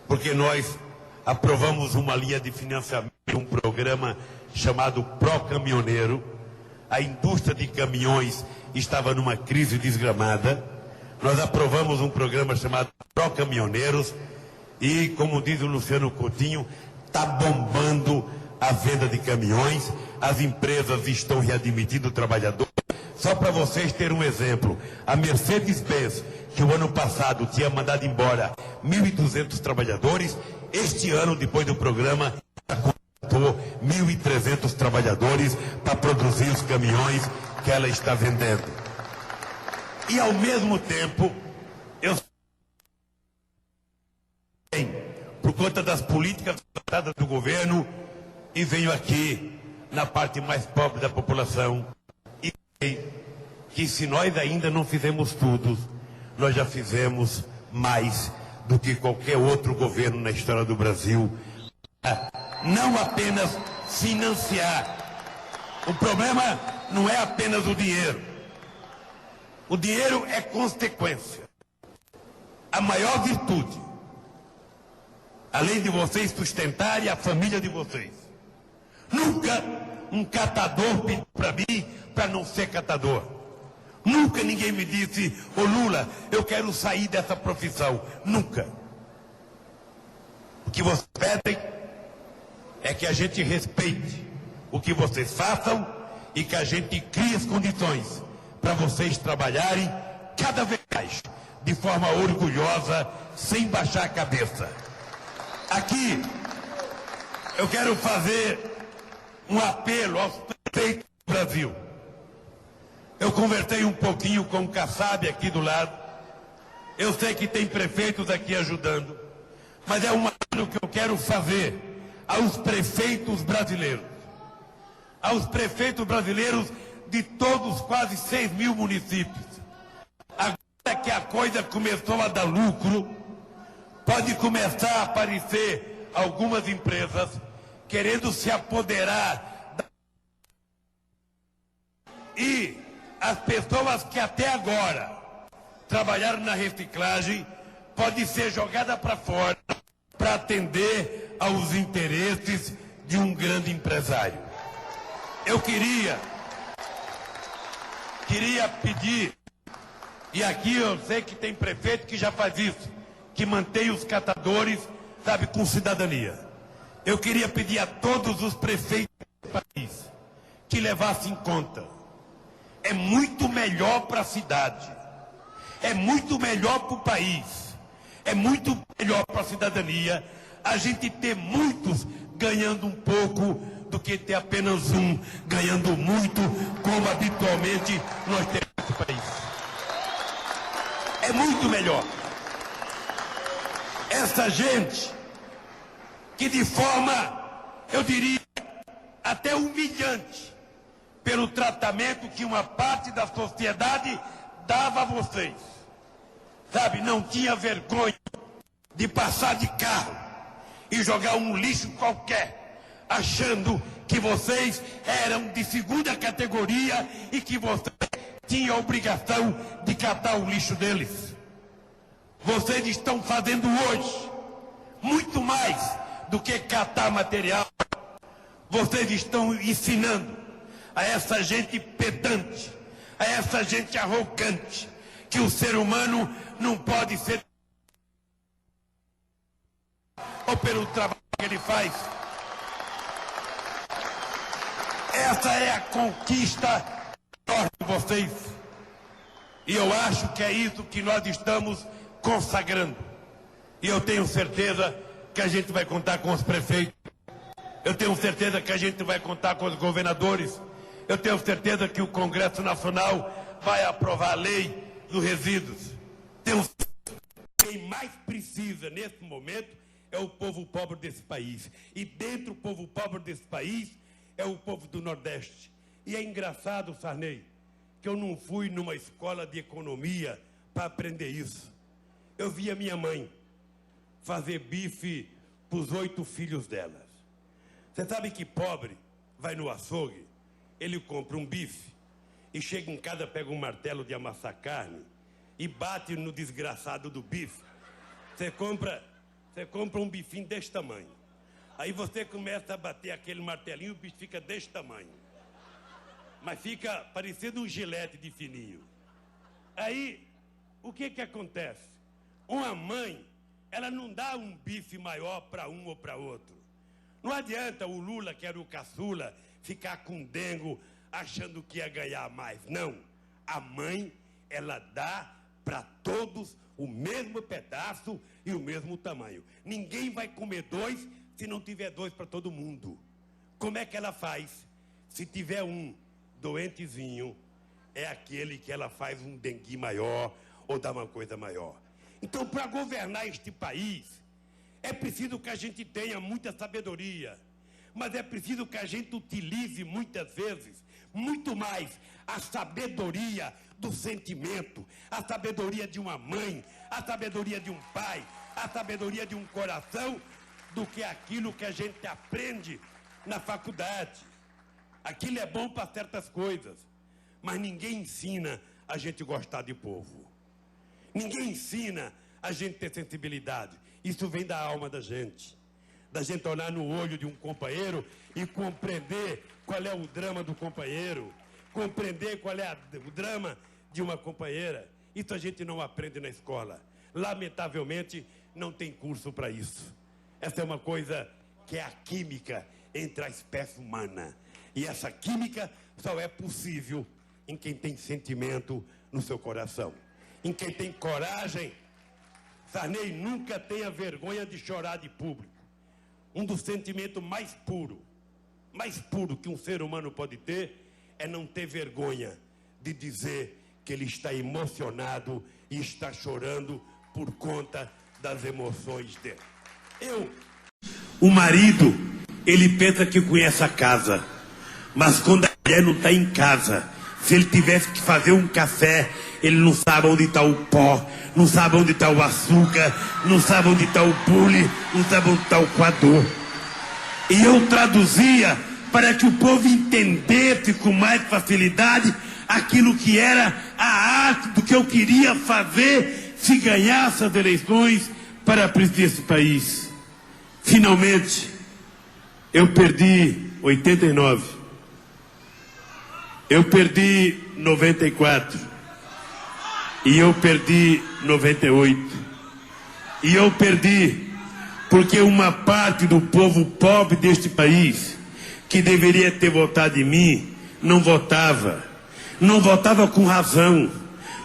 Speaker 2: porque nós aprovamos uma linha de financiamento, um programa chamado Pro Caminhoneiro. A indústria de caminhões estava numa crise desgramada. Nós aprovamos um programa chamado Pro Caminhoneiros e, como diz o Luciano Coutinho, está bombando a venda de caminhões. As empresas estão readmitindo trabalhadores. Só para vocês terem um exemplo, a Mercedes-Benz, que o ano passado tinha mandado embora 1.200 trabalhadores, este ano, depois do programa, contratou 1.300 trabalhadores para produzir os caminhões que ela está vendendo. E, ao mesmo tempo, eu por conta das políticas adotadas do governo, e venho aqui na parte mais pobre da população, e sei que se nós ainda não fizemos tudo, nós já fizemos mais do que qualquer outro governo na história do Brasil. Não apenas financiar. O problema não é apenas o dinheiro. O dinheiro é consequência. A maior virtude, além de vocês sustentarem a família de vocês. Nunca um catador pediu para mim para não ser catador. Nunca ninguém me disse, ô Lula, eu quero sair dessa profissão. Nunca. O que vocês pedem é que a gente respeite o que vocês façam e que a gente crie as condições para vocês trabalharem cada vez mais, de forma orgulhosa, sem baixar a cabeça. Aqui, eu quero fazer um apelo aos prefeitos do Brasil. Eu conversei um pouquinho com o Kassab aqui do lado. Eu sei que tem prefeitos aqui ajudando, mas é um apelo que eu quero fazer aos prefeitos brasileiros. Aos prefeitos brasileiros de todos quase 6.000 municípios. Agora que a coisa começou a dar lucro, pode começar a aparecer algumas empresas querendo se apoderar e as pessoas que até agora trabalharam na reciclagem podem ser jogadas para fora para atender aos interesses de um grande empresário. Eu queria pedir, e aqui eu sei que tem prefeito que já faz isso, que mantém os catadores, sabe, com cidadania. Eu queria pedir a todos os prefeitos do país que levassem em conta. É muito melhor para a cidade, é muito melhor para o país, é muito melhor para a cidadania a gente ter muitos ganhando um pouco do que ter apenas um ganhando muito, como habitualmente nós temos nesse país. É muito melhor. Essa gente que de forma, eu diria, até humilhante, pelo tratamento que uma parte da sociedade dava a vocês. Sabe, não tinha vergonha de passar de carro e jogar um lixo qualquer, achando que vocês eram de segunda categoria e que vocês tinham a obrigação de catar o lixo deles. Vocês estão fazendo hoje muito mais do que catar material. Vocês estão ensinando a essa gente pedante, a essa gente arrogante, que o ser humano não pode ser ou pelo trabalho que ele faz. Essa é a conquista de vocês. E eu acho que é isso que nós estamos consagrando. E eu tenho certeza que a gente vai contar com os prefeitos. Eu tenho certeza que a gente vai contar com os governadores. Eu tenho certeza que o Congresso Nacional vai aprovar a lei dos resíduos. Quem mais precisa nesse momento é o povo pobre desse país. E dentro do povo pobre desse país é o povo do Nordeste. E é engraçado, Sarney, que eu não fui numa escola de economia para aprender isso. Eu vi a minha mãe fazer bife para os 8 filhos delas. Você sabe que pobre vai no açougue, ele compra um bife e chega em casa, pega um martelo de amassar carne e bate no desgraçado do bife. Você compra um bifinho desse tamanho. Aí você começa a bater aquele martelinho, o bicho fica desse tamanho. Mas fica parecendo um gilete de fininho. Aí, o que acontece? Uma mãe, ela não dá um bife maior para um ou para outro. Não adianta o Lula, que era o caçula, ficar com dengo achando que ia ganhar mais. Não. A mãe, ela dá para todos o mesmo pedaço e o mesmo tamanho. Ninguém vai comer 2 se não tiver 2 para todo mundo. Como é que ela faz? Se tiver um doentezinho, é aquele que ela faz um dengue maior ou dá uma coisa maior. Então, para governar este país, é preciso que a gente tenha muita sabedoria, mas é preciso que a gente utilize muitas vezes, muito mais, a sabedoria do sentimento, a sabedoria de uma mãe, a sabedoria de um pai, a sabedoria de um coração, do que aquilo que a gente aprende na faculdade. Aquilo é bom para certas coisas, mas ninguém ensina a gente gostar de povo. Ninguém ensina a gente ter sensibilidade. Isso vem da alma da gente olhar no olho de um companheiro e compreender qual é o drama do companheiro, compreender qual é o drama de uma companheira. Isso a gente não aprende na escola. Lamentavelmente, não tem curso para isso. Essa é uma coisa que é a química entre a espécie humana. E essa química só é possível em quem tem sentimento no seu coração, em quem tem coragem. Sarney, nunca tenha vergonha de chorar de público. Um dos sentimentos mais puro que um ser humano pode ter é não ter vergonha de dizer que ele está emocionado e está chorando por conta das emoções dele. O marido, ele pensa que conhece a casa, mas quando a mulher não está em casa, se ele tivesse que fazer um café, ele não sabe onde está o pó, não sabe onde está o açúcar, não sabe onde está o bule, não sabe onde está o coador. E eu traduzia para que o povo entendesse com mais facilidade aquilo que era a arte do que eu queria fazer se ganhasse as eleições para presidir esse país. Finalmente, eu perdi 89, eu perdi 94, e eu perdi 98, e eu perdi porque uma parte do povo pobre deste país, que deveria ter votado em mim, não votava com razão,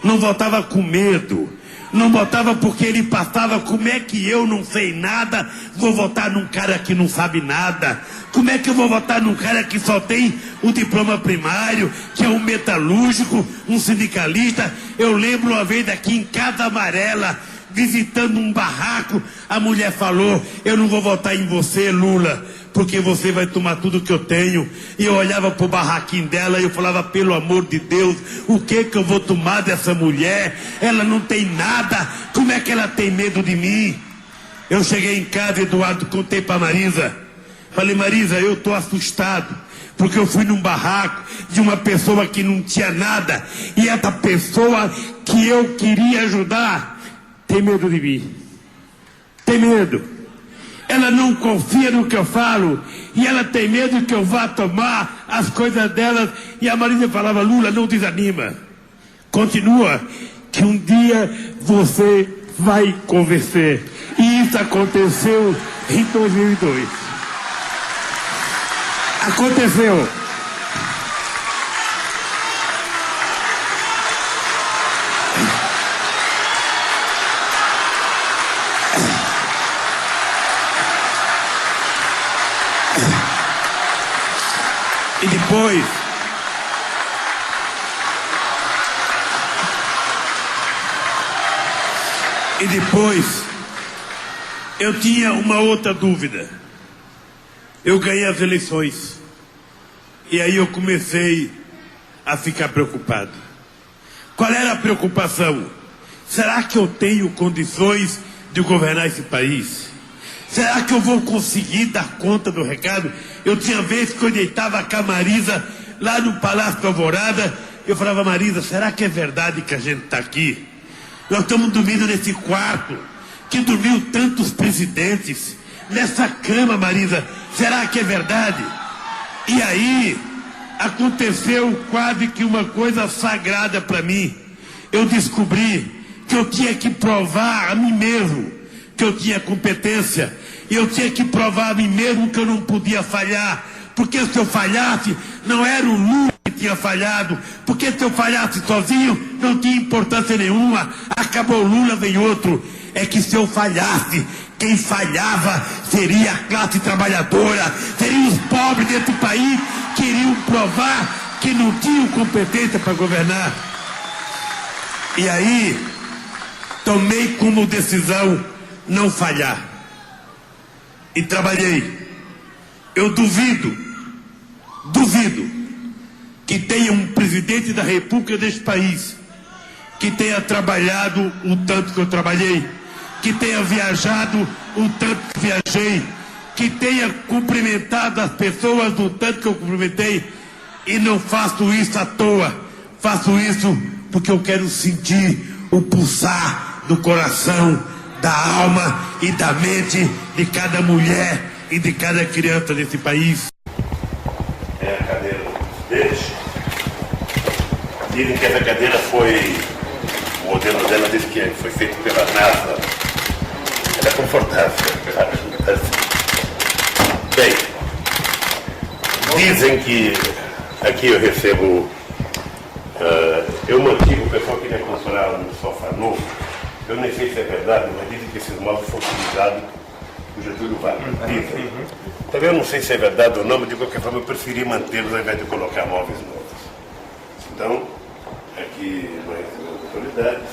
Speaker 2: não votava com medo,
Speaker 4: Não votava porque ele passava. Como é que eu não sei nada vou votar num cara que não sabe nada? Como é que eu vou votar num cara que só tem o diploma primário, que é um metalúrgico, um sindicalista? Eu lembro uma vez aqui em Casa Amarela, visitando um barraco, a mulher falou: eu não vou votar em você, Lula, porque você vai tomar tudo que eu tenho. E eu olhava pro barraquinho dela e eu falava: pelo amor de Deus, o que eu vou tomar dessa mulher? Ela não tem nada, como é que ela tem medo de mim? Eu cheguei em casa, Eduardo, contei pra Marisa. Falei: Marisa, eu tô assustado, porque eu fui num barraco de uma pessoa que não tinha nada, e essa pessoa que eu queria ajudar tem medo de mim. Tem medo. Ela não confia no que eu falo, e ela tem medo que eu vá tomar as coisas dela. E a Marisa falava: Lula, não desanima, continua, que um dia você vai convencer. E isso aconteceu em 2002. Aconteceu. E depois eu tinha uma outra dúvida. Eu ganhei as eleições, e aí eu comecei a ficar preocupado. Qual era a preocupação? Será que eu tenho condições de governar esse país? Será que eu vou conseguir dar conta do recado? Eu tinha vezes que eu deitava com a Marisa lá no Palácio Alvorada, eu falava: Marisa, será que é verdade que a gente está aqui? Nós estamos dormindo nesse quarto que dormiu tantos presidentes, nessa cama, Marisa, será que é verdade? E aí aconteceu quase que uma coisa sagrada para mim. Eu descobri que eu tinha que provar a mim mesmo que eu tinha competência, e eu tinha que provar a mim mesmo que eu não podia falhar, porque se eu falhasse, não era o Lula que tinha falhado, porque se eu falhasse sozinho, não tinha importância nenhuma, acabou o Lula, vem outro. É que se eu falhasse, quem falhava seria a classe trabalhadora, seriam os pobres desse país, que iriam provar que não tinham competência para governar. E aí, tomei como decisão não falhar. E trabalhei. Eu duvido que tenha um presidente da República deste país que tenha trabalhado o tanto que eu trabalhei, que tenha viajado o tanto que viajei, que tenha cumprimentado as pessoas o tanto que eu cumprimentei. E não faço isso à toa, faço isso porque eu quero sentir o pulsar do coração, da alma e da mente de cada mulher e de cada criança desse país.
Speaker 2: É a cadeira deles. Dizem que essa cadeira foi, o modelo dela diz que foi feito pela NASA. Ela é confortável. Bem, dizem que aqui eu recebo, eu mantive, o pessoal queria comprar um sofá novo. Eu nem sei se é verdade, mas dizem que esses móveis foram utilizados por Getúlio Vargas. Dizem. Também eu não sei se é verdade ou não, mas de qualquer forma eu preferi mantê-los ao invés de colocar móveis novos. Então, aqui nós recebemos autoridades.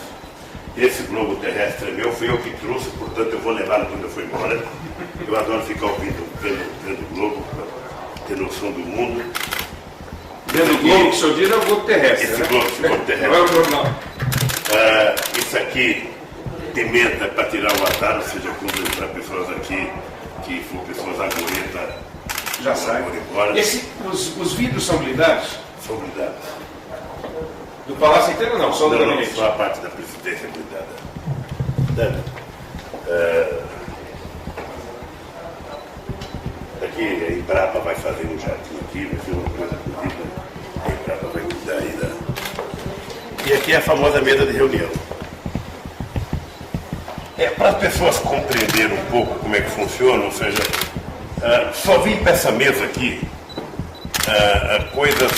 Speaker 2: Esse globo terrestre é meu, fui eu que trouxe, portanto eu vou levá-lo quando eu for embora. Eu adoro ficar ouvindo, vendo o globo, para ter noção do mundo.
Speaker 5: Vendo o globo que o senhor diz é o globo terrestre.
Speaker 2: Esse
Speaker 5: né?
Speaker 2: globo terrestre.
Speaker 5: Não é o jornal.
Speaker 2: Isso aqui, pimenta para tirar o atalho, ou seja, para pessoas aqui que for pessoas agoretas,
Speaker 5: Já sai.
Speaker 2: Embora.
Speaker 5: Os vidros são blindados?
Speaker 2: São blindados.
Speaker 5: Do Palácio inteiro não, só do
Speaker 2: Não,
Speaker 5: gabinete.
Speaker 2: só a parte da presidência blindada. Aqui a Embrapa vai fazer um jardim aqui, vai ser uma coisa bonita. A Embrapa vai cuidar aí da... E aqui é a famosa mesa de reunião. Para as pessoas compreenderem um pouco como é que funciona, ou seja, só vim para essa mesa aqui coisas,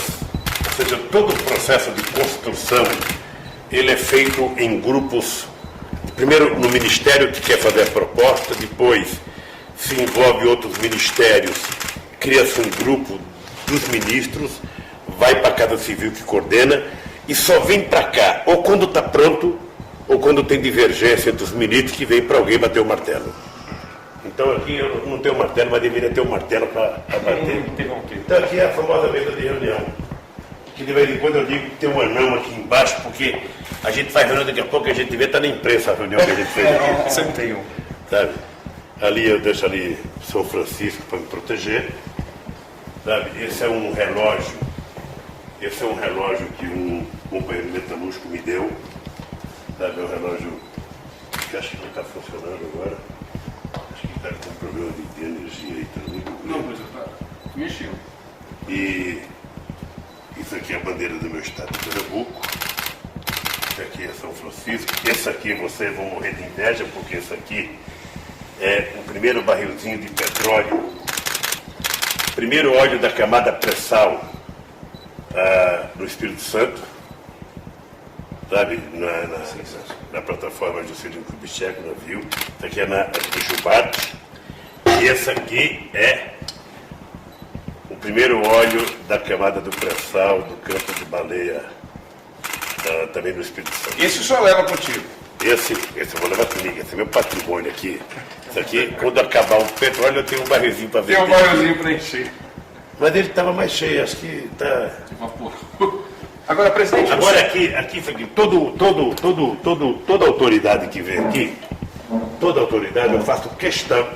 Speaker 2: ou seja, todo o processo de construção, ele é feito em grupos primeiro no ministério que quer fazer a proposta, depois se envolve outros ministérios, cria-se um grupo dos ministros, vai para a Casa Civil que coordena e só vem para cá, ou quando está pronto, ou quando tem divergência entre os ministros que vem para alguém bater o martelo. Então aqui eu não tenho martelo, mas deveria ter um martelo para bater. Então aqui é a famosa mesa de reunião. Que de vez em quando eu digo que tem um anão aqui embaixo, porque a gente faz reunião, daqui a pouco a gente vê, está na imprensa a reunião que a gente fez aqui.
Speaker 5: Sempre tem um.
Speaker 2: Sabe? Ali eu deixo ali São Francisco para me proteger. Sabe? Esse é um relógio que um companheiro metalúrgico me deu. Sabe? É um relógio que acho que não está funcionando agora. Acho que está com problema de energia aí também.
Speaker 5: Não, mas está. Mexeu.
Speaker 2: E isso aqui é a bandeira do meu estado de Pernambuco. Isso aqui é São Francisco. Esse aqui vocês vão morrer de inveja, porque esse aqui é o primeiro barrilzinho de petróleo, primeiro óleo da camada pré-sal no Espírito Santo, sabe, na plataforma Juscelino Kubitschek, no navio. Isso aqui é de Jubarte. E esse aqui é o primeiro óleo da camada do pré-sal do campo de baleia, também no Espírito Santo.
Speaker 5: Esse só leva contigo.
Speaker 2: Esse eu vou levar comigo, esse é meu patrimônio aqui. Isso aqui, quando acabar o petróleo, eu tenho um barrilzinho para vender.
Speaker 5: Tem um barrilzinho para encher.
Speaker 2: Mas ele estava mais cheio, acho que está...
Speaker 5: Agora, presidente...
Speaker 2: Agora aqui, isso aqui, toda autoridade que vem aqui, toda autoridade, eu faço questão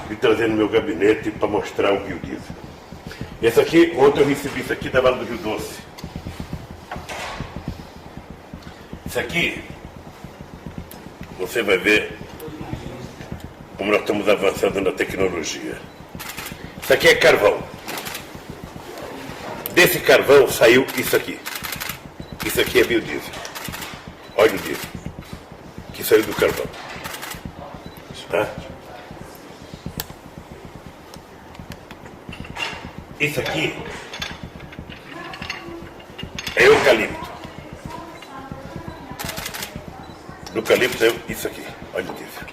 Speaker 2: de trazer no meu gabinete para mostrar o biodiesel. Esse aqui, ontem eu recebi isso aqui da Vale do Rio Doce. Isso aqui, você vai ver como nós estamos avançando na tecnologia. Isso aqui é carvão. Desse carvão saiu isso aqui. Isso aqui é biodiesel. Óleo diesel. Que saiu do carvão. Tá? Isso aqui é eucalipto. Do eucalipto saiu isso aqui. Óleo diesel.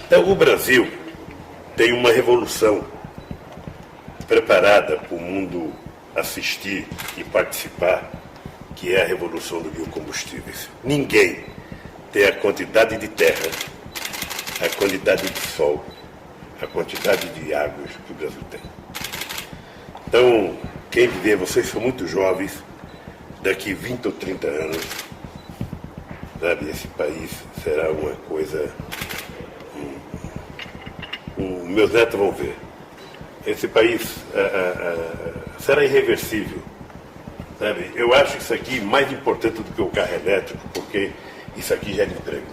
Speaker 2: Então o Brasil tem uma revolução preparada para o mundo assistir e participar, que é a revolução dos biocombustíveis. Ninguém tem a quantidade de terra, a quantidade de sol, a quantidade de águas que o Brasil tem. Então, quem viver, vocês são muito jovens, daqui 20 ou 30 anos, sabe, esse país será uma coisa... Meus netos vão ver. Esse país será irreversível. Sabe? Eu acho isso aqui mais importante do que o carro elétrico, porque isso aqui gera emprego.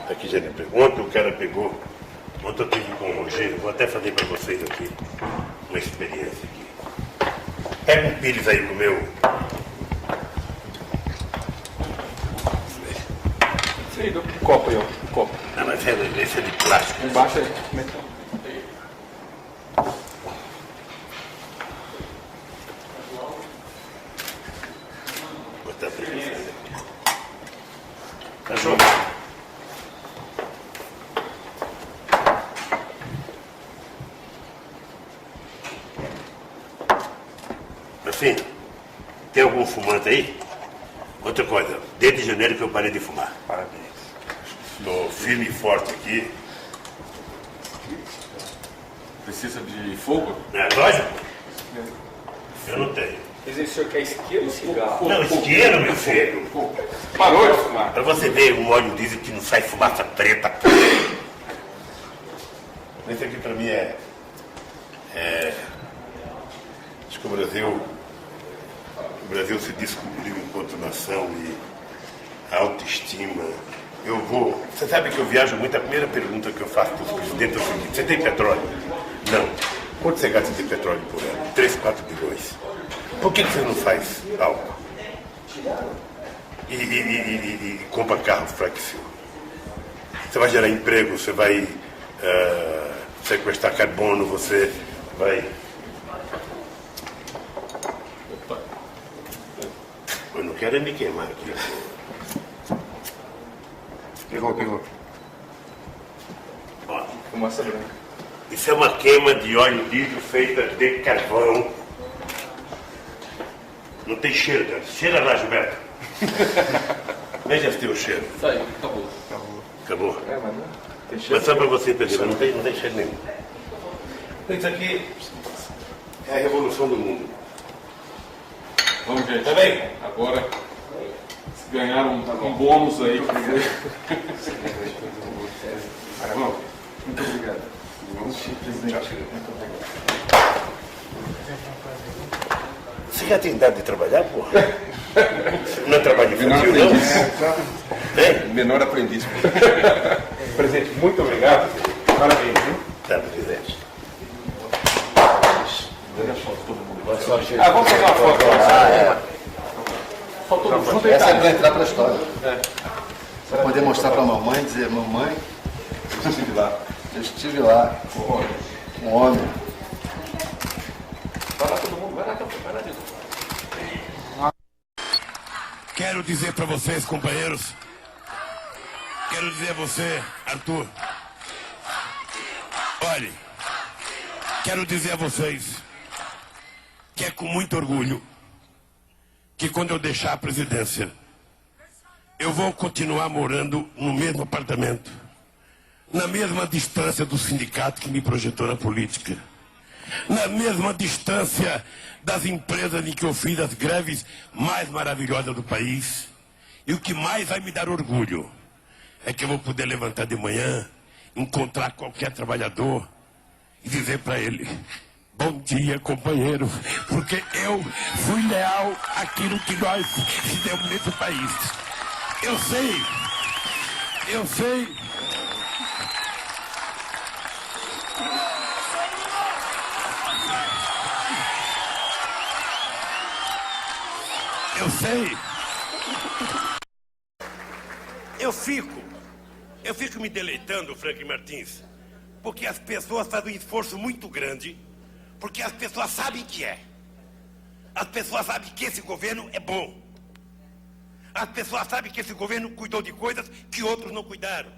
Speaker 2: Isso aqui gera emprego. Ontem o cara pegou, ontem eu tive com o Rogério, vou até fazer para vocês aqui uma experiência aqui. Pega um pires aí no meu.
Speaker 5: Isso aí, do copo aí, ó. Um copo.
Speaker 2: Não, mas esse é de plástico.
Speaker 5: Embaixo é metal.
Speaker 2: Vou botar para vocês aqui. Tá
Speaker 5: Show.
Speaker 2: bom? Assim, tem algum fumante aí? Outra coisa, desde janeiro que eu parei de fumar.
Speaker 5: Parabéns.
Speaker 2: Estou firme e forte aqui.
Speaker 5: Precisa de fogo?
Speaker 2: É lógico. Eu não tenho.
Speaker 6: Quer dizer, o senhor quer isqueiro ou cigarro?
Speaker 2: Não, isqueiro, meu filho.
Speaker 5: Parou de fumar.
Speaker 2: Para você ver um óleo diesel que não sai fumaça preta. Esse aqui para mim acho que o Brasil se descobriu enquanto nação e a autoestima. Você sabe que eu viajo muito, a primeira pergunta que eu faço para os presidentes é o seguinte: você tem petróleo? Não. Quanto você gasta de petróleo por ano? 3, 4 bilhões. Por que você não faz álcool? E compra carro flexível? Você vai gerar emprego, você vai sequestrar carbono, você vai... Eu não quero me queimar aqui.
Speaker 7: Pegou.
Speaker 2: Ó,
Speaker 7: Fumaça branca.
Speaker 2: isso é uma queima de óleo diesel feita de carvão. Não tem cheiro, cara. Cheira lá, Gilberto. Veja se tem o cheiro.
Speaker 6: Saiu, acabou.
Speaker 2: Acabou.
Speaker 7: É, mas não tem cheiro.
Speaker 2: Mas só para você entender, não tem cheiro nenhum. Isso aqui é a revolução do mundo.
Speaker 5: Vamos, gente.
Speaker 2: Tá bem?
Speaker 5: Agora ganharam um bônus aí.
Speaker 7: Vamos. Muito obrigado. Presidente. Muito obrigado.
Speaker 2: Você já tem idade de trabalhar, porra? Não é trabalho
Speaker 7: Menor
Speaker 2: infantil, não?
Speaker 7: aprendiz.
Speaker 2: Hein?
Speaker 7: Menor aprendiz. Presidente, muito obrigado. Parabéns, viu?
Speaker 2: Tá, presidente.
Speaker 7: Vamos pegar uma foto.
Speaker 8: Essa é para entrar para a história. Para poder mostrar para a mamãe, dizer, mamãe, eu estive lá, um homem.
Speaker 4: Quero dizer para vocês, companheiros, quero dizer a você, Arthur, olhe, quero dizer a vocês que é com muito orgulho que quando eu deixar a presidência, eu vou continuar morando no mesmo apartamento, na mesma distância do sindicato que me projetou na política, na mesma distância das empresas em que eu fiz as greves mais maravilhosas do país. E o que mais vai me dar orgulho é que eu vou poder levantar de manhã, encontrar qualquer trabalhador e dizer para ele: bom dia, companheiro, porque eu fui leal àquilo que nós fizemos nesse país. Eu sei. Eu fico me deleitando, Frank Martins, porque as pessoas fazem um esforço muito grande, porque as pessoas sabem que é. As pessoas sabem que esse governo é bom. As pessoas sabem que esse governo cuidou de coisas que outros não cuidaram.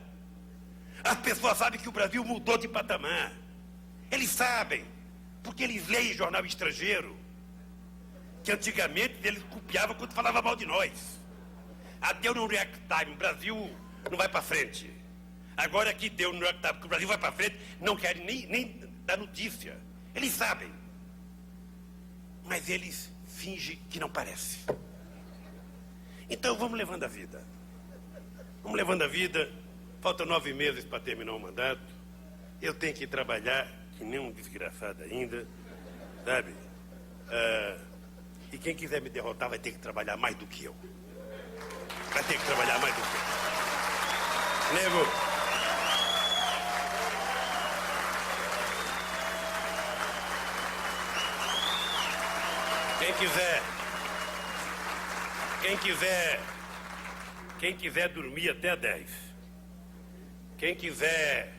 Speaker 4: As pessoas sabem que o Brasil mudou de patamar. Eles sabem, porque eles leem jornal estrangeiro, que antigamente eles copiavam quando falava mal de nós. Deu no New York Times, o Brasil não vai para frente. Agora que deu no New York Times que o Brasil vai para frente, não querem nem dar notícia. Eles sabem. Mas eles fingem que não parece. Então vamos levando a vida. Vamos levando a vida. Faltam 9 meses para terminar o mandato. Eu tenho que trabalhar que nem um desgraçado ainda. Sabe? E quem quiser me derrotar vai ter que trabalhar mais do que eu. Vai ter que trabalhar mais do que eu. Nego. Quem quiser dormir até 10. Quem quiser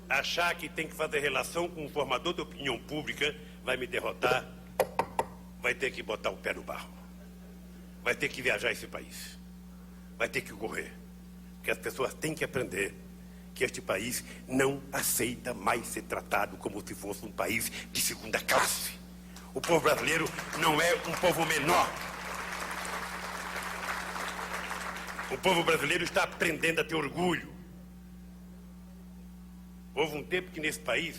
Speaker 4: achar que tem que fazer relação com um formador de opinião pública, vai me derrotar, vai ter que botar o pé no barro. Vai ter que viajar esse país. Vai ter que correr. Porque as pessoas têm que aprender que este país não aceita mais ser tratado como se fosse um país de segunda classe. O povo brasileiro não é um povo menor. O povo brasileiro está aprendendo a ter orgulho. Houve um tempo que nesse país,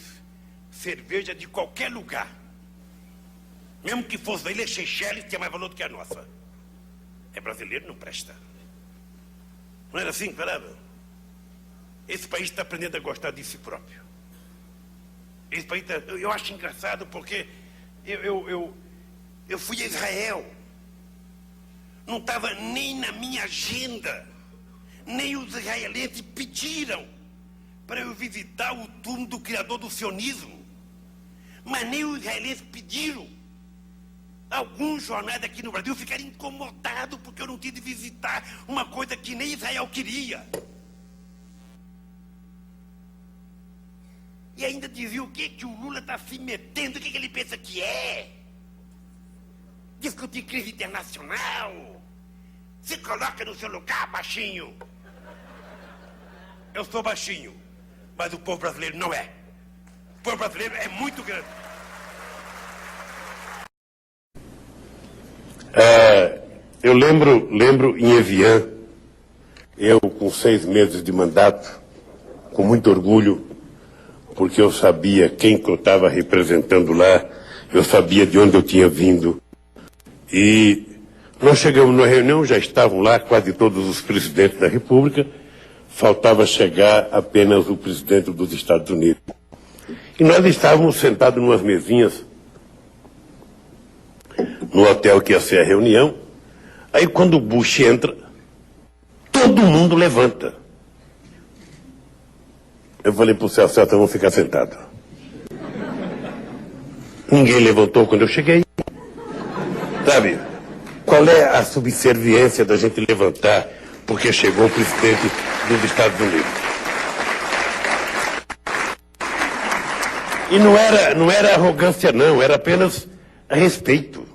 Speaker 4: cerveja de qualquer lugar, mesmo que fosse da Ilha Seychelles, tinha mais valor do que a nossa. É brasileiro, não presta. Não era assim, caramba? Esse país está aprendendo a gostar de si próprio. Esse país está... Eu acho engraçado porque eu fui a Israel. Não estava nem na minha agenda. Nem os israelenses pediram para eu visitar o túmulo do criador do sionismo. Mas nem os israelenses pediram. Alguns jornais aqui no Brasil ficaram incomodados porque eu não tive de visitar uma coisa que nem Israel queria. E ainda dizia o quê? Que o Lula está se metendo, o que ele pensa que é? Discutir crise internacional. Se coloca no seu lugar, baixinho.
Speaker 2: eu sou baixinho, mas o povo brasileiro não é. O povo brasileiro é muito grande. Eu lembro em Evian, eu com 6 meses de mandato, com muito orgulho, porque eu sabia quem que eu estava representando lá, eu sabia de onde eu tinha vindo. E nós chegamos na reunião, já estavam lá quase todos os presidentes da República, faltava chegar apenas o presidente dos Estados Unidos. E nós estávamos sentados numas mesinhas, no hotel que ia ser a reunião. Aí quando o Bush entra, todo mundo levanta. Eu falei pro Celso, vamos ficar sentados. Ninguém levantou quando eu cheguei. Sabe, qual é a subserviência da gente levantar porque chegou o presidente dos Estados Unidos? E não era arrogância não, era apenas respeito.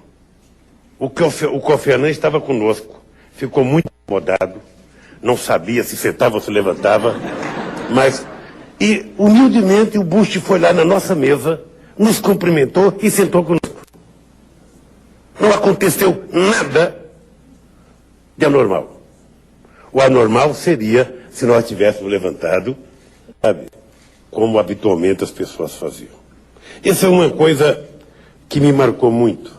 Speaker 2: O Kofi Annan estava conosco, ficou muito incomodado, não sabia se sentava ou se levantava, mas... E, humildemente, o Bush foi lá na nossa mesa, nos cumprimentou e sentou conosco. Não aconteceu nada de anormal. O anormal seria se nós tivéssemos levantado, sabe, como habitualmente as pessoas faziam. Essa é uma coisa que me marcou muito.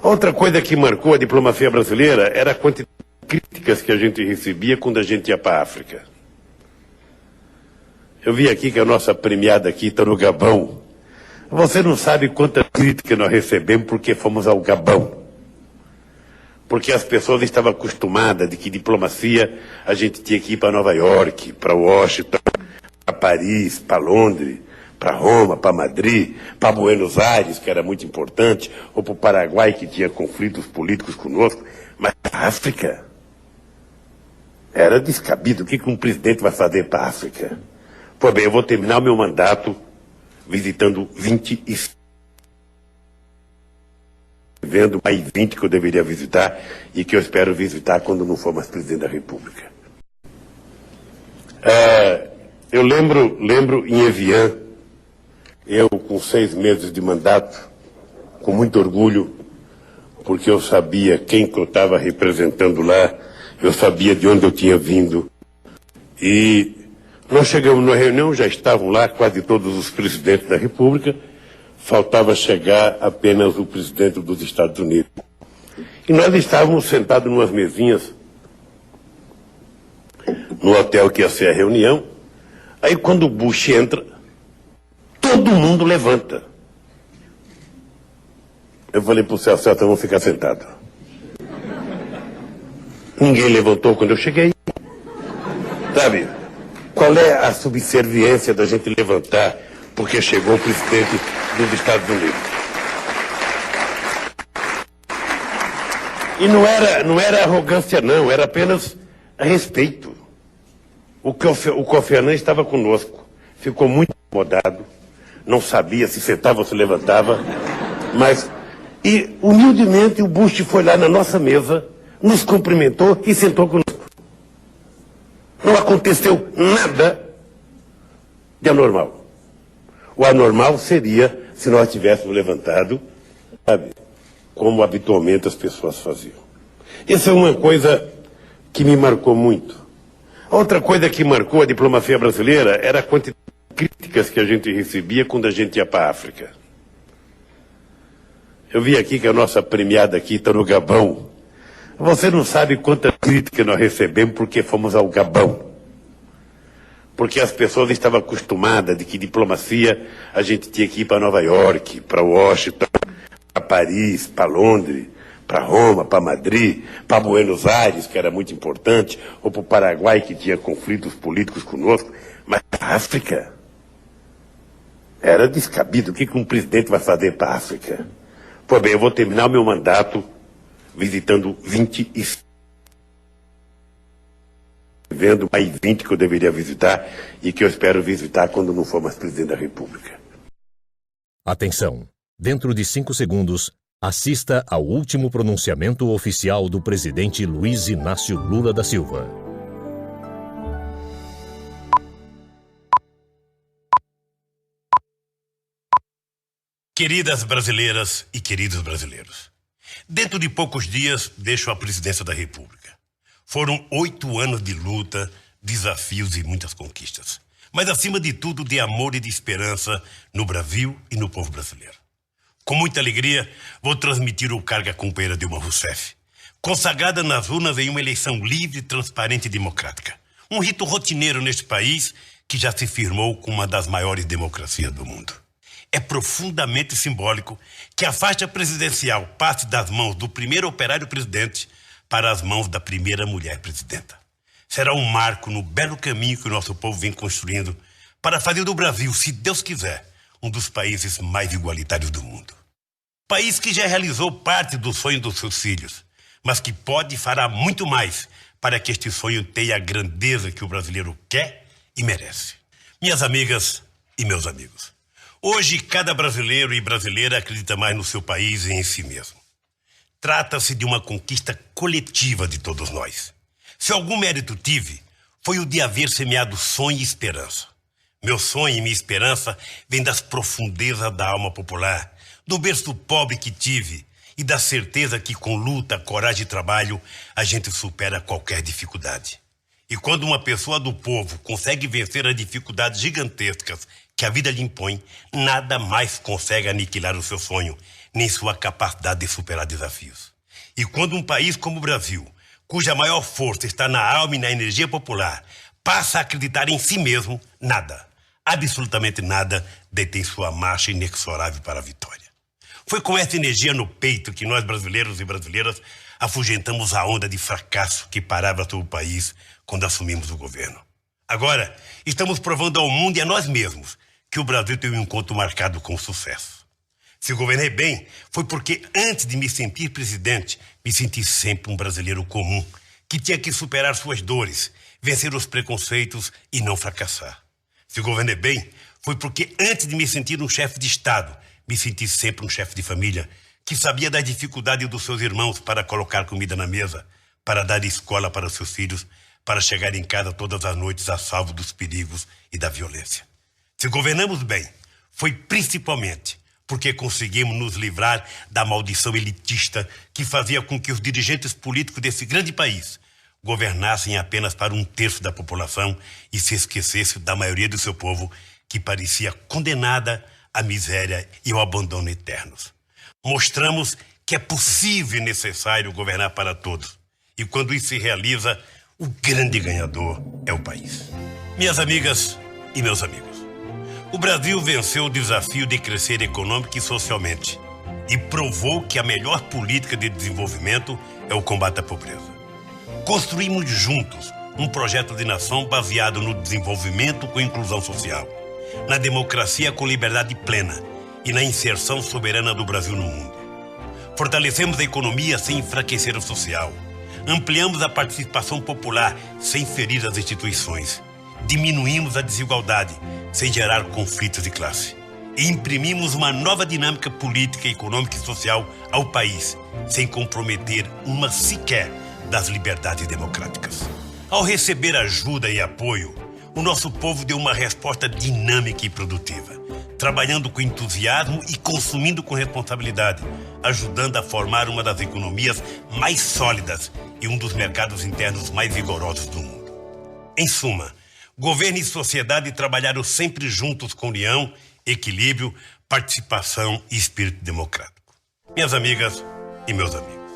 Speaker 2: A outra coisa que marcou a diplomacia brasileira era a quantidade de críticas que a gente recebia quando a gente ia para a África. Eu vi aqui que a nossa premiada aqui está no Gabão. Você não sabe quanta crítica nós recebemos porque fomos ao Gabão. Porque as pessoas estavam acostumadas de que diplomacia a gente tinha que ir para Nova York, para Washington, para Paris, para Londres, para Roma, para Madrid, para Buenos Aires, que era muito importante, ou para o Paraguai, que tinha conflitos políticos conosco. Mas a África era descabido. O que um presidente vai fazer para a África? Pois bem, eu vou terminar o meu mandato visitando 20 estados. Vendo mais 20 que eu deveria visitar e que eu espero visitar quando não for mais presidente da República. Eu lembro em Evian, eu com 6 meses de mandato, com muito orgulho, porque eu sabia quem que eu estava representando lá, eu sabia de onde eu tinha vindo. E nós chegamos na reunião, já estavam lá quase todos os presidentes da República, faltava chegar apenas o presidente dos Estados Unidos. E nós estávamos sentados numas mesinhas, no hotel que ia ser a reunião. Aí quando o Bush entra, todo mundo levanta. Eu falei pro Celso, vamos ficar sentados. Ninguém levantou quando eu cheguei. Sabe, qual é a subserviência da gente levantar porque chegou o presidente dos Estados Unidos? E não era arrogância não, era apenas respeito. O Kofi Annan estava conosco, ficou muito incomodado, não sabia se sentava ou se levantava, mas... E, humildemente, o Bush foi lá na nossa mesa, nos cumprimentou e sentou conosco. Não aconteceu nada de anormal. O anormal seria se nós tivéssemos levantado, sabe, como habitualmente as pessoas faziam. Essa é uma coisa que me marcou muito. A outra coisa que marcou a diplomacia brasileira era a quantidade de críticas que a gente recebia quando a gente ia para a África. Eu vi aqui que a nossa premiada aqui está no Gabão. Você não sabe quanta crítica nós recebemos porque fomos ao Gabão. Porque as pessoas estavam acostumadas de que diplomacia a gente tinha que ir para Nova York, para Washington, para Paris, para Londres, para Roma, para Madrid, para Buenos Aires, que era muito importante, ou para o Paraguai, que tinha conflitos políticos conosco. Mas a África era descabido. O que um presidente vai fazer para a África? Pois bem, eu vou terminar o meu mandato visitando 20 estados. Vendo mais 20 que eu deveria visitar e que eu espero visitar quando não for mais presidente da República.
Speaker 9: Atenção! Dentro de 5 segundos, assista ao último pronunciamento oficial do presidente Luiz Inácio Lula da Silva.
Speaker 2: Queridas brasileiras e queridos brasileiros, dentro de poucos dias deixo a presidência da República. Foram 8 anos de luta, desafios e muitas conquistas. Mas, acima de tudo, de amor e de esperança no Brasil e no povo brasileiro. Com muita alegria, vou transmitir o cargo à companheira Dilma Rousseff, consagrada nas urnas em uma eleição livre, transparente e democrática. Um rito rotineiro neste país que já se firmou como uma das maiores democracias do mundo. É profundamente simbólico que a faixa presidencial passe das mãos do primeiro operário presidente para as mãos da primeira mulher presidenta. Será um marco no belo caminho que o nosso povo vem construindo para fazer do Brasil, se Deus quiser, um dos países mais igualitários do mundo. País que já realizou parte do sonho dos seus filhos, mas que pode e fará muito mais para que este sonho tenha a grandeza que o brasileiro quer e merece. Minhas amigas e meus amigos, hoje cada brasileiro e brasileira acredita mais no seu país e em si mesmo. Trata-se de uma conquista coletiva de todos nós. Se algum mérito tive, foi o de haver semeado sonho e esperança. Meu sonho e minha esperança vêm das profundezas da alma popular, do berço pobre que tive e da certeza que com luta, coragem e trabalho a gente supera qualquer dificuldade. E quando uma pessoa do povo consegue vencer as dificuldades gigantescas que a vida lhe impõe, nada mais consegue aniquilar o seu sonho, nem sua capacidade de superar desafios. E quando um país como o Brasil, cuja maior força está na alma e na energia popular, passa a acreditar em si mesmo, nada, absolutamente nada, detém sua marcha inexorável para a vitória. Foi com essa energia no peito que nós, brasileiros e brasileiras, afugentamos a onda de fracasso que parava sobre o país quando assumimos o governo. Agora, estamos provando ao mundo e a nós mesmos que o Brasil tem um encontro marcado com sucesso. Se governei bem, foi porque antes de me sentir presidente, me senti sempre um brasileiro comum, que tinha que superar suas dores, vencer os preconceitos e não fracassar. Se governei bem, foi porque antes de me sentir um chefe de Estado, me senti sempre um chefe de família, que sabia das dificuldades dos seus irmãos para colocar comida na mesa, para dar escola para os seus filhos, para chegar em casa todas as noites a salvo dos perigos e da violência. Se governamos bem, foi principalmente porque conseguimos nos livrar da maldição elitista que fazia com que os dirigentes políticos desse grande país governassem apenas para 1/3 da população e se esquecessem da maioria do seu povo, que parecia condenada à miséria e ao abandono eternos. Mostramos que é possível e necessário governar para todos. E quando isso se realiza, o grande ganhador é o país. Minhas amigas e meus amigos, o Brasil venceu o desafio de crescer econômica e socialmente e provou que a melhor política de desenvolvimento é o combate à pobreza. Construímos juntos um projeto de nação baseado no desenvolvimento com inclusão social, na democracia com liberdade plena e na inserção soberana do Brasil no mundo. Fortalecemos a economia sem enfraquecer o social. Ampliamos a participação popular sem ferir as instituições. Diminuímos a desigualdade sem gerar conflitos de classe. E imprimimos uma nova dinâmica política, econômica e social ao país, sem comprometer uma sequer das liberdades democráticas. Ao receber ajuda e apoio, o nosso povo deu uma resposta dinâmica e produtiva, trabalhando com entusiasmo e consumindo com responsabilidade, ajudando a formar uma das economias mais sólidas e um dos mercados internos mais vigorosos do mundo. Em suma, governo e sociedade trabalharam sempre juntos com união, equilíbrio, participação e espírito democrático. Minhas amigas e meus amigos,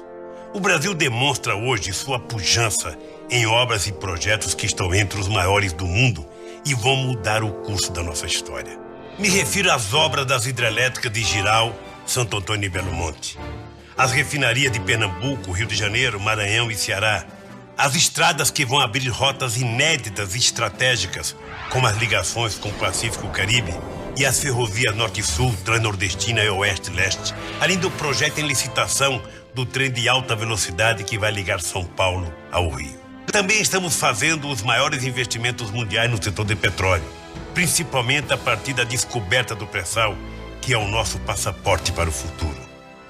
Speaker 2: o Brasil demonstra hoje sua pujança em obras e projetos que estão entre os maiores do mundo e vão mudar o curso da nossa história. Me refiro às obras das hidrelétricas de Jirau, Santo Antônio e Belo Monte, as refinarias de Pernambuco, Rio de Janeiro, Maranhão e Ceará, as estradas que vão abrir rotas inéditas e estratégicas, como as ligações com o Pacífico e o Caribe, e as ferrovias Norte-Sul, Transnordestina e Oeste-Leste, além do projeto em licitação do trem de alta velocidade que vai ligar São Paulo ao Rio. Também estamos fazendo os maiores investimentos mundiais no setor de petróleo, principalmente a partir da descoberta do pré-sal, que é o nosso passaporte para o futuro.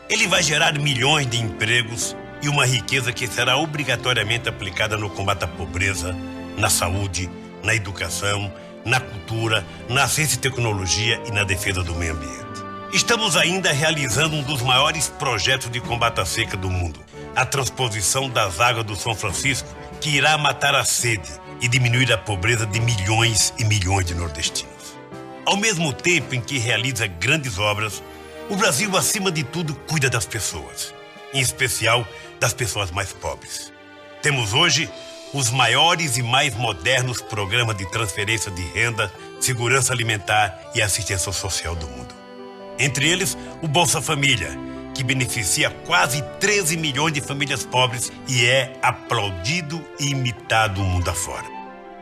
Speaker 2: Ele vai gerar milhões de empregos e uma riqueza que será obrigatoriamente aplicada no combate à pobreza, na saúde, na educação, na cultura, na ciência e tecnologia e na defesa do meio ambiente. Estamos ainda realizando um dos maiores projetos de combate à seca do mundo, a transposição das águas do São Francisco, que irá matar a sede e diminuir a pobreza de milhões e milhões de nordestinos. Ao mesmo tempo em que realiza grandes obras, o Brasil, acima de tudo, cuida das pessoas, em especial das pessoas mais pobres. Temos hoje os maiores e mais modernos programas de transferência de renda, segurança alimentar e assistência social do mundo. Entre eles, o Bolsa Família, que beneficia quase 13 milhões de famílias pobres e é aplaudido e imitado o mundo afora.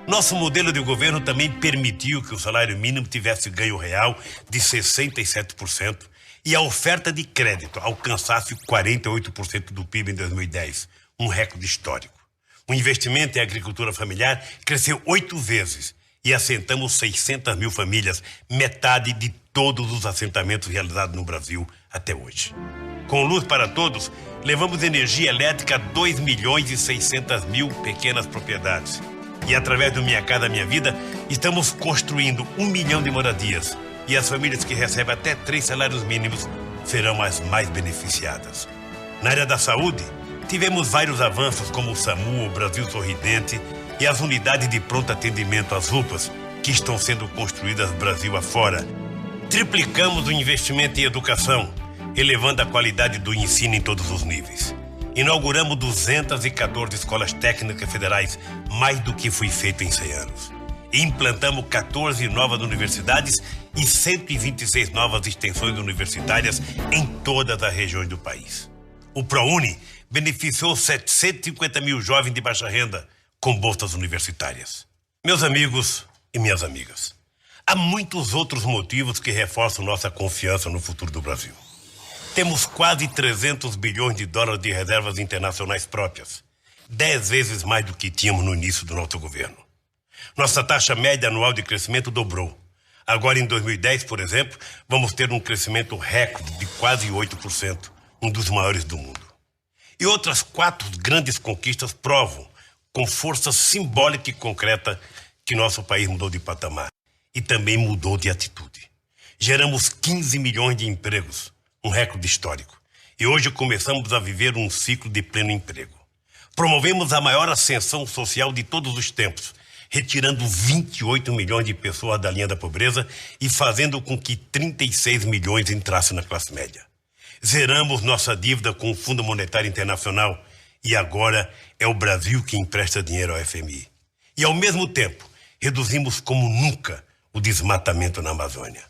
Speaker 2: Nosso modelo de governo também permitiu que o salário mínimo tivesse ganho real de 67% e a oferta de crédito alcançasse 48% do PIB em 2010, um recorde histórico. O investimento em agricultura familiar cresceu 8 vezes e assentamos 600 mil famílias, metade de todos os assentamentos realizados no Brasil até hoje. Com Luz para Todos, levamos energia elétrica a 2 milhões e 600 mil pequenas propriedades. E através do Minha Casa Minha Vida, estamos construindo 1 milhão de moradias. E as famílias que recebem até 3 salários mínimos serão as mais beneficiadas. Na área da saúde, tivemos vários avanços como o SAMU, o Brasil Sorridente e as unidades de pronto atendimento, as UPAs, que estão sendo construídas Brasil afora. Triplicamos o investimento em educação, elevando a qualidade do ensino em todos os níveis. Inauguramos 214 escolas técnicas federais, mais do que foi feito em 100 anos. E implantamos 14 novas universidades e 126 novas extensões universitárias em todas as regiões do país. O ProUni beneficiou 750 mil jovens de baixa renda com bolsas universitárias. Meus amigos e minhas amigas, há muitos outros motivos que reforçam nossa confiança no futuro do Brasil. Temos quase 300 bilhões de dólares de reservas internacionais próprias, 10 vezes mais do que tínhamos no início do nosso governo. Nossa taxa média anual de crescimento dobrou. Agora, em 2010, por exemplo, vamos ter um crescimento recorde de quase 8%, um dos maiores do mundo. E outras 4 grandes conquistas provam, com força simbólica e concreta, que nosso país mudou de patamar e também mudou de atitude. Geramos 15 milhões de empregos, um recorde histórico. E hoje começamos a viver um ciclo de pleno emprego. Promovemos a maior ascensão social de todos os tempos, retirando 28 milhões de pessoas da linha da pobreza e fazendo com que 36 milhões entrassem na classe média. Zeramos nossa dívida com o Fundo Monetário Internacional e agora é o Brasil que empresta dinheiro ao FMI. E, ao mesmo tempo, reduzimos como nunca o desmatamento na Amazônia.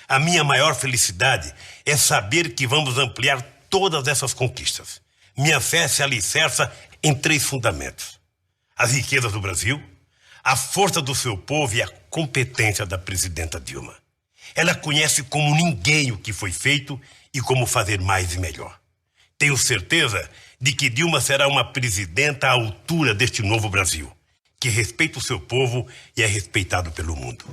Speaker 2: A minha maior felicidade é saber que vamos ampliar todas essas conquistas. Minha fé se alicerça em 3 fundamentos: as riquezas do Brasil, a força do seu povo e a competência da presidenta Dilma. Ela conhece como ninguém o que foi feito e como fazer mais e melhor. Tenho certeza de que Dilma será uma presidenta à altura deste novo Brasil, que respeita o seu povo e é respeitado pelo mundo.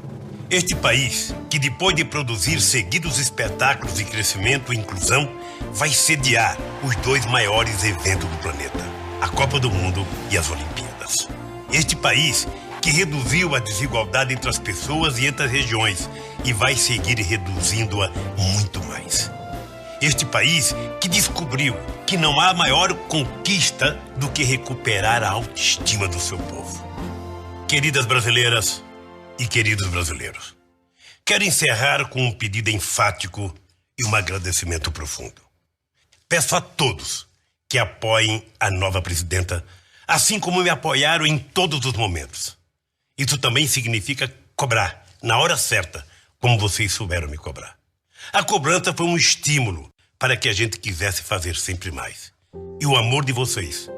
Speaker 2: Este país, que depois de produzir seguidos espetáculos de crescimento e inclusão, vai sediar os 2 maiores eventos do planeta, a Copa do Mundo e as Olimpíadas. Este país que reduziu a desigualdade entre as pessoas e entre as regiões e vai seguir reduzindo-a muito mais. Este país que descobriu que não há maior conquista do que recuperar a autoestima do seu povo. Queridas brasileiras e queridos brasileiros, quero encerrar com um pedido enfático e um agradecimento profundo. Peço a todos que apoiem a nova presidenta, assim como me apoiaram em todos os momentos. Isso também significa cobrar, na hora certa, como vocês souberam me cobrar. A cobrança foi um estímulo para que a gente quisesse fazer sempre mais. E o amor de vocês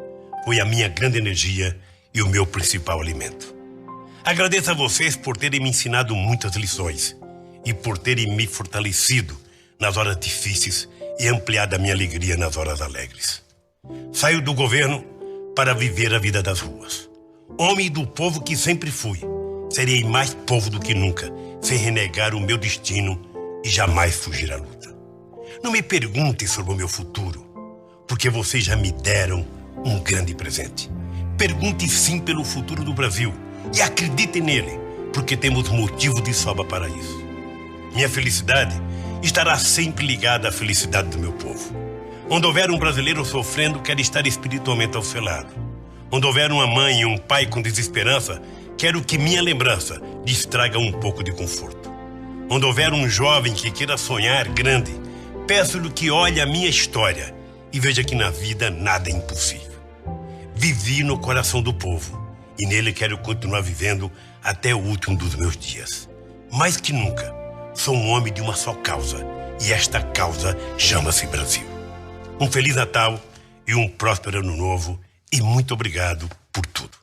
Speaker 2: foi a minha grande energia e o meu principal alimento. Agradeço a vocês por terem me ensinado muitas lições e por terem me fortalecido nas horas difíceis e ampliado a minha alegria nas horas alegres. Saio do governo para viver a vida das ruas. Homem do povo que sempre fui, serei mais povo do que nunca, sem renegar o meu destino e jamais fugir à luta. Não me perguntem sobre o meu futuro, porque vocês já me deram um grande presente. Perguntem sim pelo futuro do Brasil e acreditem nele, porque temos motivo de sobra para isso. Minha felicidade
Speaker 4: estará sempre ligada à felicidade do meu povo. Onde houver um brasileiro sofrendo, quero estar espiritualmente ao seu lado. Onde houver uma mãe e um pai com desesperança, quero que minha lembrança lhes traga um pouco de conforto. Onde houver um jovem que queira sonhar grande, peço-lhe que olhe a minha história e veja que na vida nada é impossível. Vivi no coração do povo e nele quero continuar vivendo até o último dos meus dias. Mais que nunca, sou um homem de uma só causa e esta causa chama-se Brasil. Um Feliz Natal e um próspero Ano Novo e muito obrigado por tudo.